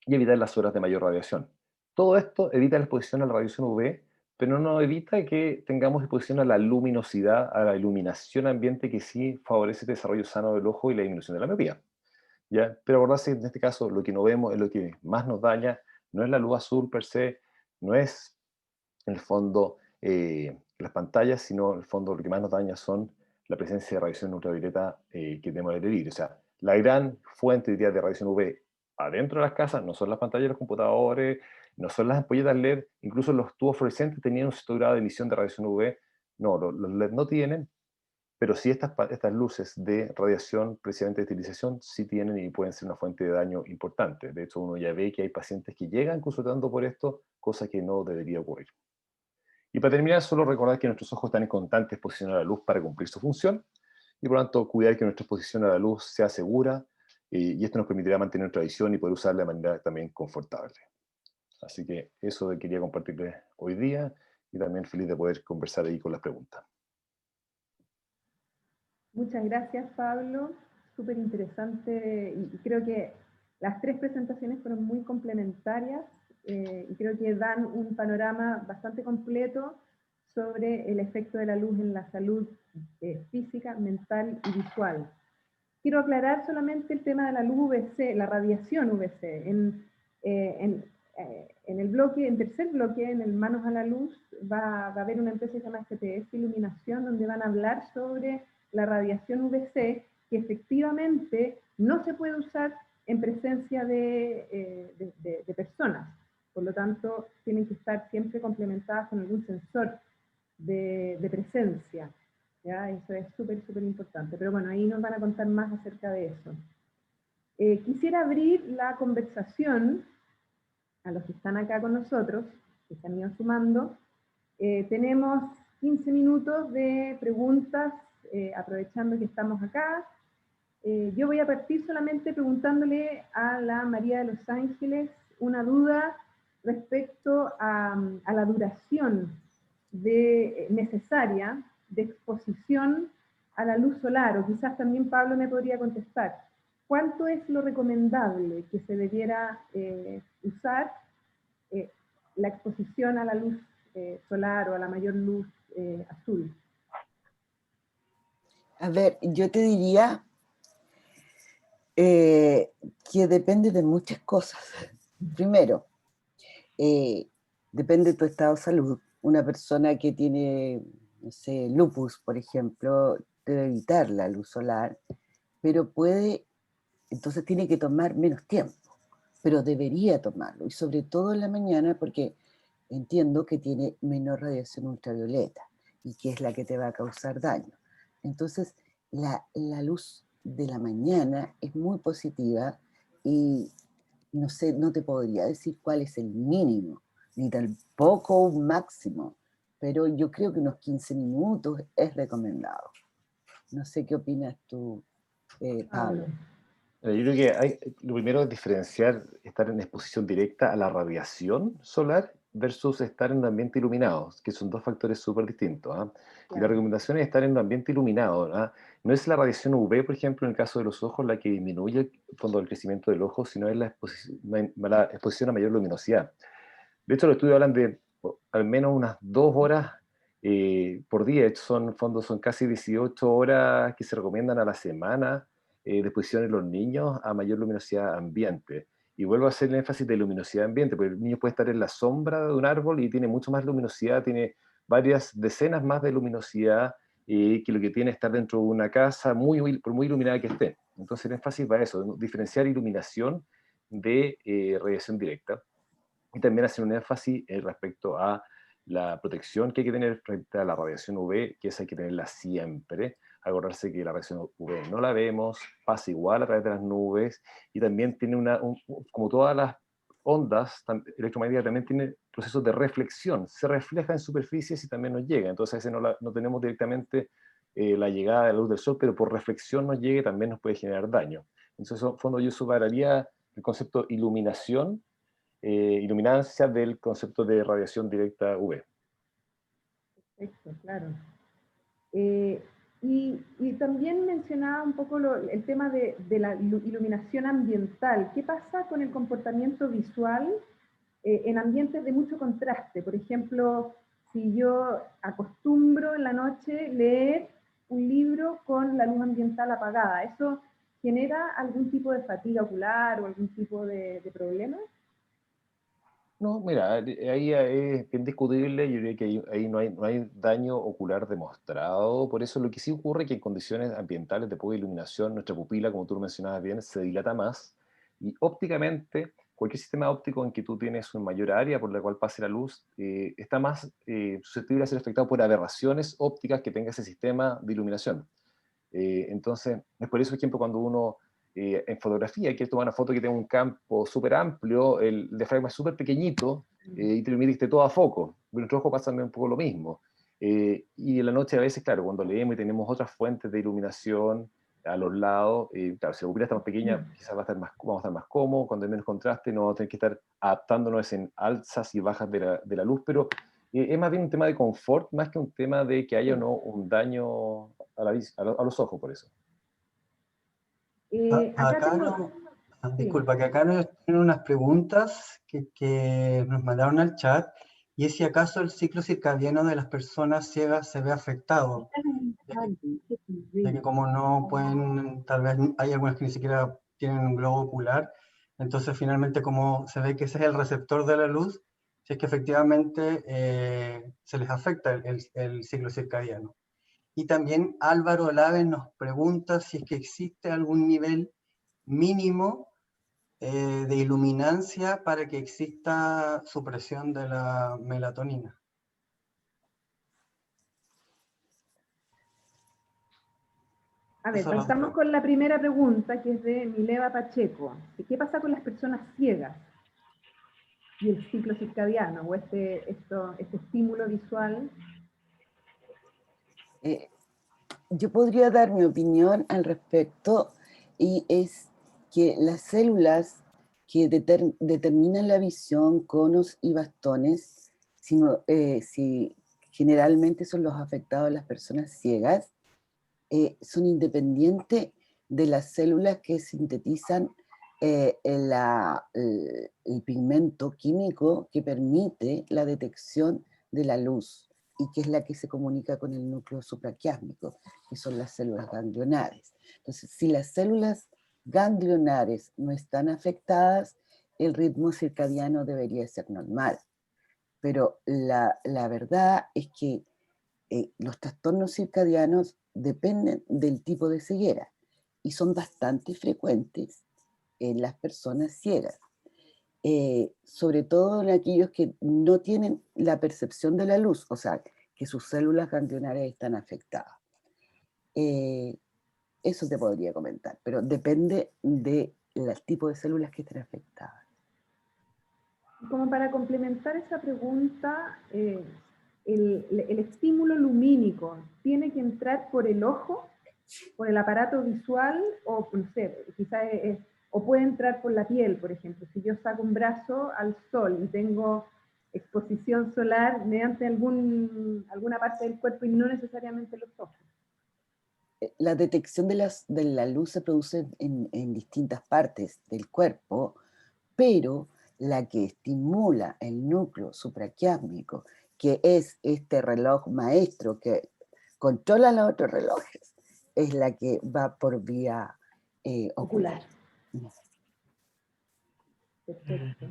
y evitar las horas de mayor radiación. Todo esto evita la exposición a la radiación UV, pero no evita que tengamos exposición a la luminosidad, a la iluminación ambiente que sí favorece el desarrollo sano del ojo y la disminución de la miopía. ¿Ya? Pero acordarse que en este caso lo que no vemos es lo que más nos daña, no es la luz azul per se, no es en el fondo las pantallas, sino en el fondo lo que más nos daña son la presencia de radiación ultravioleta que tenemos al aire libre. O sea, la gran fuente hoy día de radiación UV adentro de las casas no son las pantallas de los computadores, no son las ampolletas LED, incluso los tubos fluorescentes tenían un cierto grado de emisión de radiación UV. No, los LED no tienen, pero sí estas luces de radiación, precisamente de estilización, sí tienen y pueden ser una fuente de daño importante. De hecho, uno ya ve que hay pacientes que llegan consultando por esto, cosa que no debería ocurrir. Y para terminar, solo recordar que nuestros ojos están en constante exposición a la luz para cumplir su función, y por lo tanto, cuidar que nuestra exposición a la luz sea segura, y esto nos permitirá mantener nuestra visión y poder usarla de manera también confortable. Así que eso quería compartirles hoy día, y también feliz de poder conversar ahí con las preguntas. Muchas gracias, Pablo. súper interesante y creo que las tres presentaciones fueron muy complementarias y creo que dan un panorama bastante completo sobre el efecto de la luz en la salud física, mental y visual. Quiero aclarar solamente el tema de la luz UVC, la radiación UVC. En el bloque, en tercer bloque, en el Manos a la Luz, va a haber una empresa que se llama FPS Iluminación, donde van a hablar sobre la radiación UVC, que efectivamente no se puede usar en presencia de personas. Por lo tanto, tienen que estar siempre complementadas con algún sensor de presencia. ¿Ya? Eso es súper, súper importante. Pero bueno, ahí nos van a contar más acerca de eso. Quisiera abrir la conversación a los que están acá con nosotros, que se han ido sumando. Tenemos 15 minutos de preguntas, aprovechando que estamos acá. Yo voy a partir solamente preguntándole a la María de los Ángeles una duda respecto a la duración necesaria de exposición a la luz solar, o quizás también Pablo me podría contestar. ¿Cuánto es lo recomendable que se debiera usar la exposición a la luz solar o a la mayor luz azul? A ver, yo te diría que depende de muchas cosas. Primero, depende de tu estado de salud. Una persona que tiene, no sé, lupus, por ejemplo, debe evitar la luz solar, pero entonces tiene que tomar menos tiempo, pero debería tomarlo, y sobre todo en la mañana, porque entiendo que tiene menor radiación ultravioleta, y que es la que te va a causar daño. Entonces, la luz de la mañana es muy positiva, y no sé, no te podría decir cuál es el mínimo, ni tampoco un máximo, pero yo creo que unos 15 minutos es recomendado. No sé qué opinas tú, Pablo. Yo creo que lo primero es diferenciar estar en exposición directa a la radiación solar versus estar en un ambiente iluminado, que son dos factores súper distintos. ¿Ah? Y la recomendación es estar en un ambiente iluminado. ¿Ah? No es la radiación UV, por ejemplo, en el caso de los ojos, la que disminuye el crecimiento del ojo, sino es la exposición a mayor luminosidad. De hecho, los estudios hablan de al menos unas 2 horas por día. Son casi 18 horas que se recomiendan a la semana de exposición en los niños a mayor luminosidad ambiente. Y vuelvo a hacer el énfasis de luminosidad ambiente, porque el niño puede estar en la sombra de un árbol y tiene mucho más luminosidad, tiene varias decenas más de luminosidad que lo que tiene estar dentro de una casa, por muy iluminada que esté. Entonces el énfasis va a eso, diferenciar iluminación de radiación directa. Y también hacer un énfasis respecto a la protección que hay que tener frente a la radiación UV, que esa hay que tenerla siempre. Acordarse que la radiación UV no la vemos, pasa igual a través de las nubes, y también tiene como todas las ondas electromagnéticas, también tiene procesos de reflexión. Se refleja en superficies y también nos llega. Entonces a veces no tenemos directamente la llegada de la luz del sol, pero por reflexión nos llegue, también nos puede generar daño. Entonces, en fondo, yo separaría el concepto iluminación, iluminancia del concepto de radiación directa UV. Perfecto, claro. Y también mencionaba un poco el tema de la iluminación ambiental. ¿Qué pasa con el comportamiento visual en ambientes de mucho contraste? Por ejemplo, si yo acostumbro en la noche leer un libro con la luz ambiental apagada, ¿eso genera algún tipo de fatiga ocular o algún tipo de problema? No, mira, ahí es bien discutible. Yo diría que ahí no hay daño ocular demostrado. Por eso lo que sí ocurre es que en condiciones ambientales de poca iluminación, nuestra pupila, como tú lo mencionabas bien, se dilata más. Y ópticamente, cualquier sistema óptico en que tú tienes una mayor área por la cual pase la luz, está más susceptible a ser afectado por aberraciones ópticas que tenga ese sistema de iluminación. Entonces, es por eso, por ejemplo, cuando uno en fotografía quiere tomar una foto que tenga un campo súper amplio, el diafragma es súper pequeñito y te permite que esté todo a foco. En nuestro ojo pasa un poco lo mismo. Y en la noche a veces, claro, cuando leemos y tenemos otras fuentes de iluminación a los lados, claro, si la pupila está más pequeña, quizás vamos a estar más cómodos, cuando hay menos contraste no vamos a tener que estar adaptándonos en alzas y bajas de la luz, pero es más bien un tema de confort, más que un tema de que haya o no un daño a los ojos, por eso. Acá Acá tengo... sí. disculpa, que acá nos tienen unas preguntas que nos mandaron al chat, y es si acaso el ciclo circadiano de las personas ciegas se ve afectado, ya que como no pueden, tal vez hay algunas que ni siquiera tienen un globo ocular, entonces finalmente como se ve que ese es el receptor de la luz, si es que efectivamente se les afecta el ciclo circadiano. Y también Álvaro Olave nos pregunta si es que existe algún nivel mínimo de iluminancia para que exista supresión de la melatonina. A ver, Eso lo partamos dejo. con la primera pregunta, que es de Mileva Pacheco. ¿Qué pasa con las personas ciegas y el ciclo circadiano o este estímulo visual? Yo podría dar mi opinión al respecto, y es que las células que determinan la visión, conos y bastones, si generalmente son los afectados las personas ciegas, son independientes de las células que sintetizan el pigmento químico que permite la detección de la luz, y que es la que se comunica con el núcleo supraquiásmico, que son las células ganglionares. Entonces, si las células ganglionares no están afectadas, el ritmo circadiano debería ser normal. Pero la verdad es que los trastornos circadianos dependen del tipo de ceguera y son bastante frecuentes en las personas ciegas. Sobre todo en aquellos que no tienen la percepción de la luz, o sea, que sus células ganglionares están afectadas. Eso te podría comentar, pero depende del tipo de células que estén afectadas. Como para complementar esa pregunta, el estímulo lumínico tiene que entrar por el ojo, por el aparato visual, o no sé, quizás o puede entrar por la piel, por ejemplo. Si yo saco un brazo al sol y tengo exposición solar mediante alguna parte del cuerpo y no necesariamente los ojos. La detección de la luz se produce en distintas partes del cuerpo, pero la que estimula el núcleo supraquiásmico, que es este reloj maestro que controla los otros relojes, es la que va por vía ocular. Perfecto.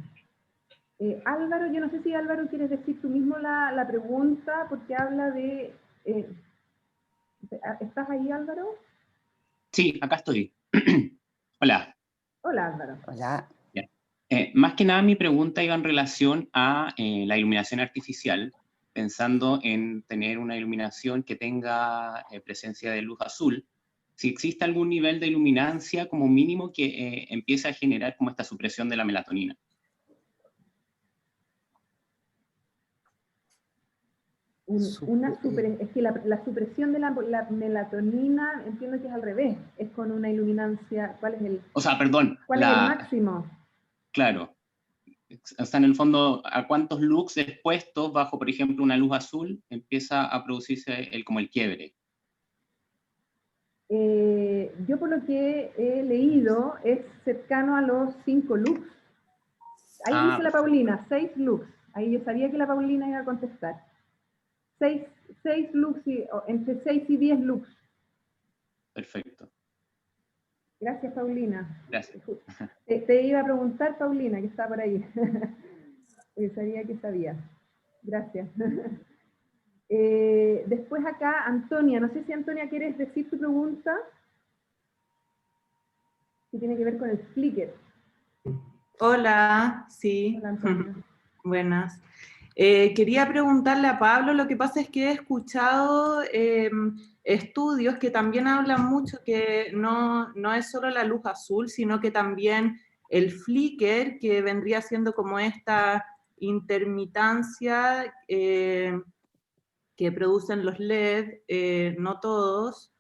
Álvaro, yo no sé si Álvaro quieres decir tú mismo la pregunta, porque habla de... ¿estás ahí, Álvaro? Sí, acá estoy. Hola. Hola, Álvaro. Hola. Bien. Más que nada mi pregunta iba en relación a la iluminación artificial, pensando en tener una iluminación que tenga presencia de luz azul. Si existe algún nivel de iluminancia como mínimo que empiece a generar como esta supresión de la melatonina. Es que la supresión de la melatonina, entiendo que es al revés, es con una iluminancia. ¿Cuál es el, O sea, perdón. ¿cuál es el máximo? Claro. O sea, en el fondo, ¿a cuántos lux expuestos bajo, por ejemplo, una luz azul empieza a producirse como el quiebre? Yo por lo que he leído es cercano a los 5 lux. Ahí dice la Paulina, 6 lux. Ahí yo sabía que la Paulina iba a contestar. 6 lux, entre 6 y 10 lux. Perfecto. Gracias, Paulina. Gracias. Te iba a preguntar, Paulina, que está por ahí. Porque sabía que sabía. Gracias. Después acá, Antonia. No sé si, Antonia, quieres decir tu pregunta. Que tiene que ver con el flicker. Hola, sí. Hola, Antonia. Buenas. Quería preguntarle a Pablo, lo que pasa es que he escuchado estudios que también hablan mucho que no es solo la luz azul, sino que también el flicker, que vendría siendo como esta intermitancia que producen los LED, no todos,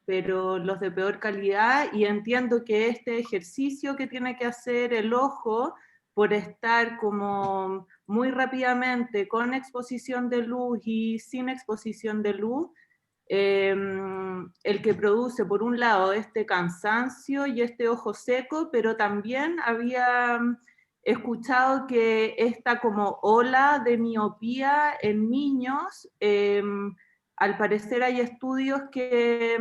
pero los de peor calidad, y entiendo que este ejercicio que tiene que hacer el ojo por estar como muy rápidamente con exposición de luz y sin exposición de luz, el que produce, por un lado, este cansancio y este ojo seco, pero también había escuchado que esta como ola de miopía en niños, al parecer hay estudios que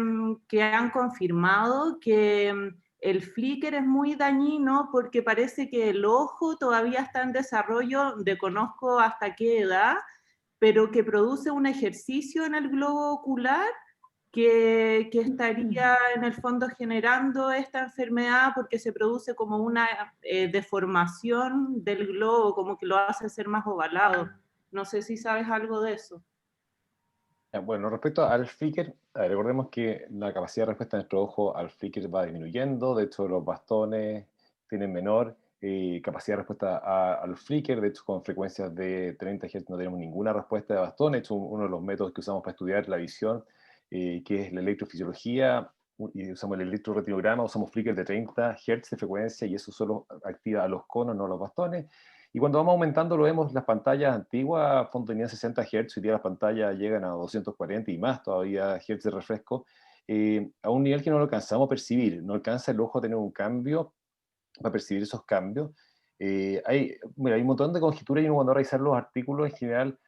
han confirmado que el flicker es muy dañino porque parece que el ojo todavía está en desarrollo, desconozco hasta qué edad, pero que produce un ejercicio en el globo ocular que estaría en el fondo generando esta enfermedad porque se produce como una deformación del globo, como que lo hace ser más ovalado. No sé si sabes algo de eso. Bueno, respecto al flicker, recordemos que la capacidad de respuesta de nuestro ojo al flicker va disminuyendo. De hecho, los bastones tienen menor capacidad de respuesta al flicker. De hecho, con frecuencias de 30 Hz no tenemos ninguna respuesta de bastón. De hecho, uno de los métodos que usamos para estudiar la visión, que es la electrofisiología, y usamos el electroretinograma, usamos flicker de 30 Hz de frecuencia, y eso solo activa a los conos, no a los bastones. Y cuando vamos aumentando, lo vemos, las pantallas antiguas, a fondo tenían 60 Hz, hoy día las pantallas llegan a 240 y más todavía Hz de refresco, a un nivel que no lo alcanzamos a percibir, no alcanza el ojo a tener un cambio para percibir esos cambios. Hay un montón de conjeturas y uno cuando va a revisar los artículos en general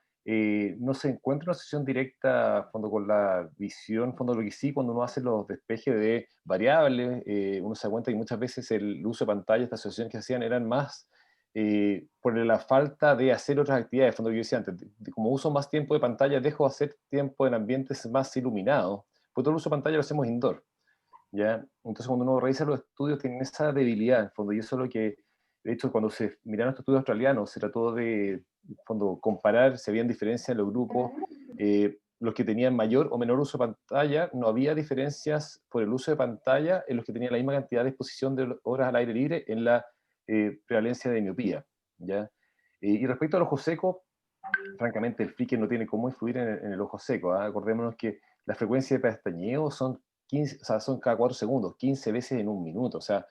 no se encuentra una asociación directa fondo con la visión, fondo lo que sí, cuando uno hace los despejes de variables, uno se da cuenta que muchas veces el uso de pantalla, esta asociación que hacían eran más por la falta de hacer otras actividades, fondo que yo decía antes, como uso más tiempo de pantalla, dejo de hacer tiempo en ambientes más iluminados, porque todo el uso de pantalla lo hacemos indoor, ¿ya? Entonces cuando uno revisa los estudios tienen esa debilidad, en fondo, y eso es lo que, de hecho, cuando se miraron estos estudios australianos, se trató de, en fondo, comparar si habían diferencias en los grupos, los que tenían mayor o menor uso de pantalla, no había diferencias por el uso de pantalla en los que tenían la misma cantidad de exposición de horas al aire libre en la prevalencia de miopía, ¿ya? Y respecto al ojo seco, francamente el flicker no tiene cómo influir en el ojo seco, ¿eh? Acordémonos que la frecuencia de pestañeo son 15, o sea, son cada 4 segundos, 15 veces en un minuto, o sea,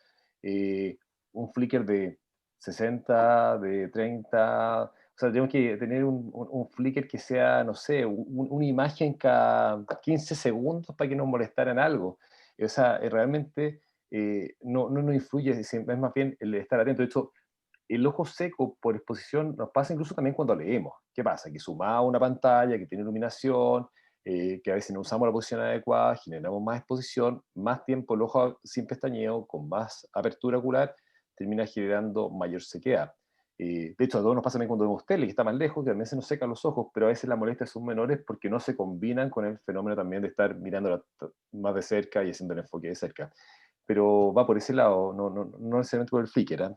un flicker de 60, de 30, o sea, tenemos que tener un flicker que sea, no sé, una imagen cada 15 segundos para que nos molestaran algo. O sea, realmente no influye, es más bien el estar atento. De hecho, el ojo seco por exposición nos pasa incluso también cuando leemos. ¿Qué pasa? Que sumado a una pantalla que tiene iluminación, que a veces no usamos la posición adecuada, generamos más exposición, más tiempo el ojo sin pestañeo, con más apertura ocular, termina generando mayor sequedad. De hecho, a todos nos pasa también cuando vemos tele, que está más lejos, que a veces nos secan los ojos, pero a veces las molestias son menores porque no se combinan con el fenómeno también de estar mirándola más de cerca y haciendo el enfoque de cerca. Pero va por ese lado, no necesariamente por el flicker, ¿eh?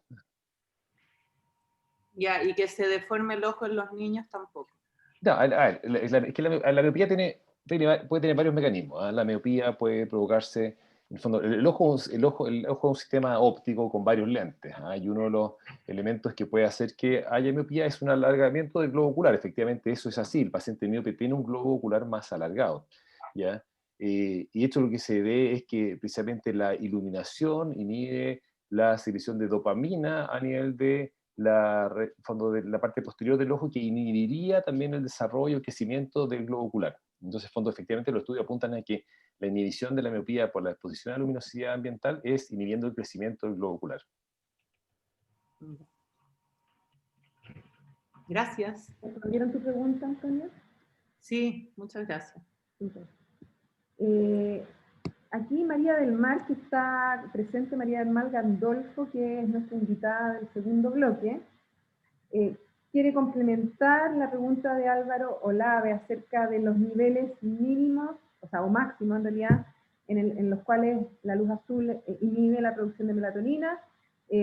Ya, y que se deforme el ojo en los niños tampoco. No, a ver, es que la miopía puede tener varios mecanismos, ¿eh? La miopía puede provocarse, en el fondo, el ojo es un sistema óptico con varios lentes, ¿eh? Y uno de los elementos que puede hacer que haya miopía es un alargamiento del globo ocular. Efectivamente, eso es así. El paciente miope tiene un globo ocular más alargado, ¿ya? Y de hecho lo que se ve es que precisamente la iluminación inhibe la secreción de dopamina a nivel de fondo de la parte posterior del ojo, que inhibiría también el desarrollo, el crecimiento del globo ocular. Entonces, fondo, efectivamente los estudios apuntan a que la inhibición de la miopía por la exposición a la luminosidad ambiental es inhibiendo el crecimiento del globo ocular. Gracias. ¿Respondieron tu pregunta, Antonio? Sí, muchas gracias. Aquí María del Mar, que está presente, María del Mar Gandolfo, que es nuestra invitada del segundo bloque, quiere complementar la pregunta de Álvaro Olave acerca de los niveles mínimos, o sea, o máximos en realidad, en los cuales la luz azul inhibe la producción de melatonina.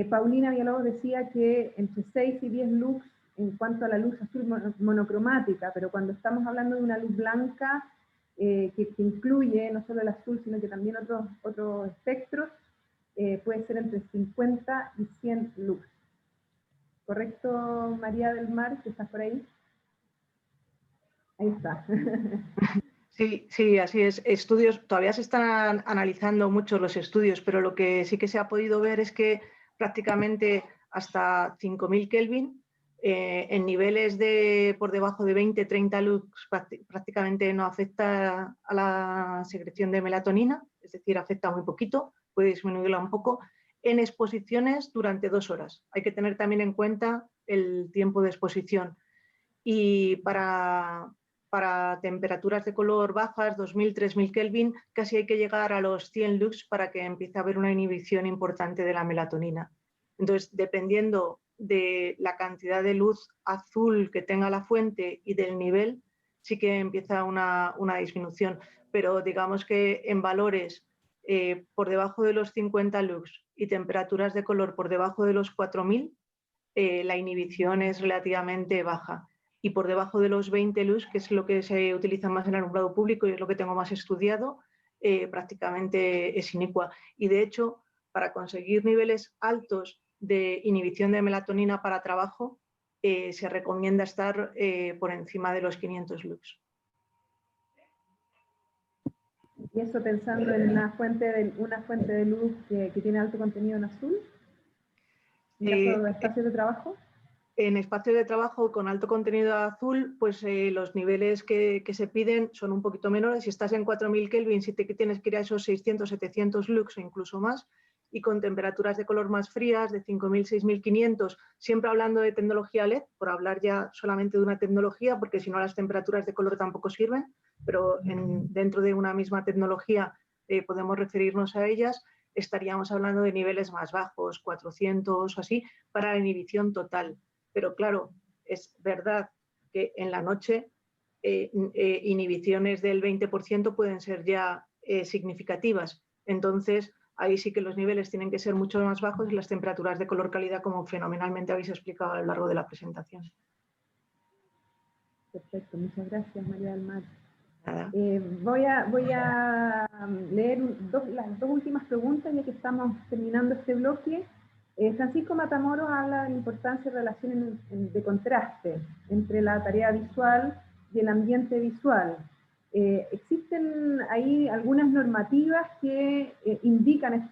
Paulina Villalobos decía que entre 6 y 10 lux en cuanto a la luz azul monocromática, pero cuando estamos hablando de una luz blanca, que incluye no solo el azul, sino que también otros espectros, puede ser entre 50 y 100 lux. ¿Correcto, María del Mar, que estás por ahí? Ahí está. Sí, así es. Estudios, todavía se están analizando mucho los estudios, pero lo que sí que se ha podido ver es que prácticamente hasta 5000 Kelvin En niveles por debajo de 20-30 lux prácticamente no afecta a la secreción de melatonina, es decir, afecta muy poquito, puede disminuirla un poco. En exposiciones durante 2 horas. Hay que tener también en cuenta el tiempo de exposición. Y para temperaturas de color bajas, 2000-3000 Kelvin, casi hay que llegar a los 100 lux para que empiece a haber una inhibición importante de la melatonina. Entonces, dependiendo de la cantidad de luz azul que tenga la fuente y del nivel, sí que empieza una disminución. Pero digamos que en valores por debajo de los 50 lux y temperaturas de color por debajo de los 4000, la inhibición es relativamente baja. Y por debajo de los 20 lux, que es lo que se utiliza más en el alumbrado público y es lo que tengo más estudiado, prácticamente es inicua. Y de hecho, para conseguir niveles altos de inhibición de melatonina para trabajo, se recomienda estar por encima de los 500 lux. Y eso pensando en una fuente de luz que tiene alto contenido en azul, en espacios de trabajo. En espacios de trabajo con alto contenido azul, pues los niveles que se piden son un poquito menores. Si estás en 4000 Kelvin, sí que tienes que ir a esos 600-700 lux o incluso más. Y con temperaturas de color más frías, de 5000, 6500, siempre hablando de tecnología LED, por hablar ya solamente de una tecnología, porque si no las temperaturas de color tampoco sirven, pero dentro de una misma tecnología podemos referirnos a ellas, estaríamos hablando de niveles más bajos, 400 o así, para la inhibición total. Pero claro, es verdad que en la noche inhibiciones del 20% pueden ser ya significativas. Entonces, ahí sí que los niveles tienen que ser mucho más bajos y las temperaturas de color calidad, como fenomenalmente habéis explicado a lo largo de la presentación. Perfecto, muchas gracias, María del Mar. Voy a leer las dos últimas preguntas, ya que estamos terminando este bloque. Francisco Matamoros habla de la importancia de relación de contraste entre la tarea visual y el ambiente visual. ¿Existen ahí algunas normativas que indican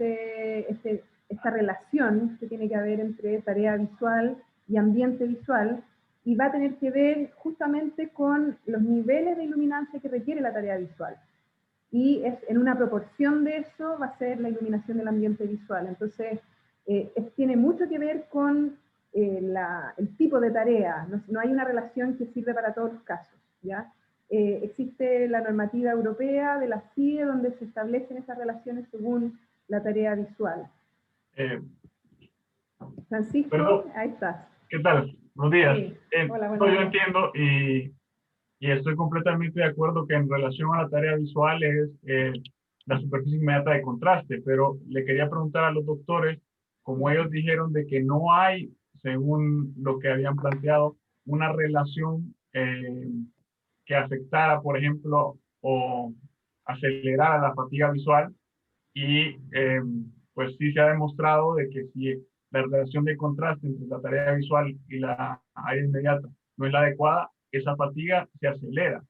esta relación que tiene que haber entre tarea visual y ambiente visual? Y va a tener que ver justamente con los niveles de iluminancia que requiere la tarea visual. Y en una proporción de eso va a ser la iluminación del ambiente visual. Entonces, tiene mucho que ver con el tipo de tarea. No hay una relación que sirve para todos los casos, ¿ya? Existe la normativa europea de la CIE, donde se establecen esas relaciones según la tarea visual. Francisco, perdón. Ahí estás. ¿Qué tal? Buenos días. Sí. Hola, yo entiendo y estoy completamente de acuerdo que en relación a la tarea visual es la superficie inmediata de contraste, pero le quería preguntar a los doctores, como ellos dijeron de que no hay, según lo que habían planteado, una relación que afectara, por ejemplo, o acelerara la fatiga visual, y pues sí se ha demostrado de que si la relación de contraste entre la tarea visual y la área inmediata no es la adecuada, esa fatiga se acelera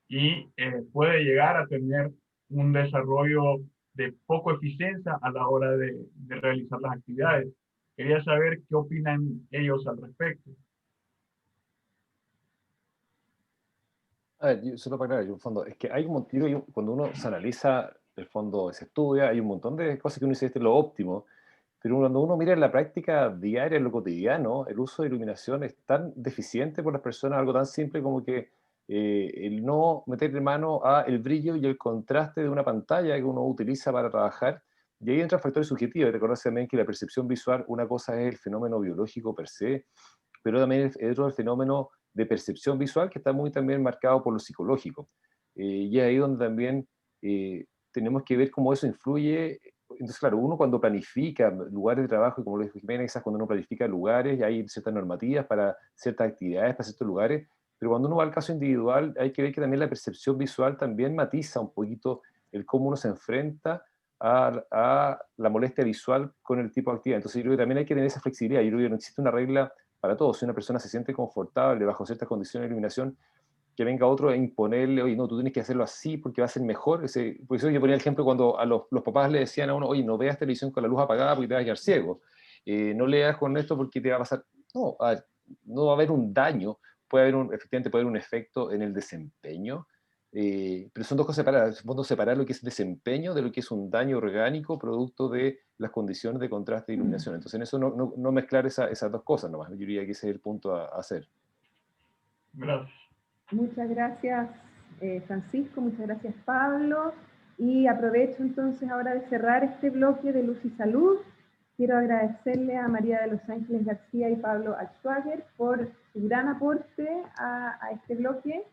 y puede llegar a tener un desarrollo de poco eficiencia a la hora de realizar las actividades. Quería saber qué opinan ellos al respecto. A ver, solo para aclarar, en fondo, es que hay un montón, cuando uno se analiza, el fondo se estudia, hay un montón de cosas que uno dice, esto es lo óptimo, pero cuando uno mira en la práctica diaria, en lo cotidiano, el uso de iluminación es tan deficiente por las personas, algo tan simple como que el no meterle mano a el brillo y el contraste de una pantalla que uno utiliza para trabajar, y ahí entran factores subjetivos. Reconoce también que la percepción visual, una cosa es el fenómeno biológico per se, pero también es otro el fenómeno de percepción visual que está muy también marcado por lo psicológico. Y es ahí donde también tenemos que ver cómo eso influye. Entonces, claro, uno cuando planifica lugares de trabajo, y como lo dijo Jimena, quizás cuando uno planifica lugares, hay ciertas normativas para ciertas actividades, para ciertos lugares, pero cuando uno va al caso individual, hay que ver que también la percepción visual también matiza un poquito el cómo uno se enfrenta a la molestia visual con el tipo de actividad. Entonces, yo creo que también hay que tener esa flexibilidad. Yo creo que no existe una regla para todos. Si una persona se siente confortable bajo ciertas condiciones de iluminación, que venga otro a imponerle, oye, no, tú tienes que hacerlo así porque va a ser mejor. Por eso yo ponía el ejemplo cuando a los papás le decían a uno, oye, no veas televisión con la luz apagada porque te vas a quedar ciego. No leas con esto porque te va a pasar. No, a ver, no va a haber un daño, efectivamente puede haber un efecto en el desempeño, pero son dos cosas separadas. En el fondo, separar lo que es desempeño de lo que es un daño orgánico producto de las condiciones de contraste e iluminación. Entonces, en eso no mezclar esas dos cosas nomás. Yo diría que ese es el punto a hacer. Gracias. Muchas gracias, Francisco, muchas gracias, Pablo. Y aprovecho entonces ahora de cerrar este bloque de Luz y Salud. Quiero agradecerle a María de los Ángeles García y Pablo Altschwager por su gran aporte a este bloque.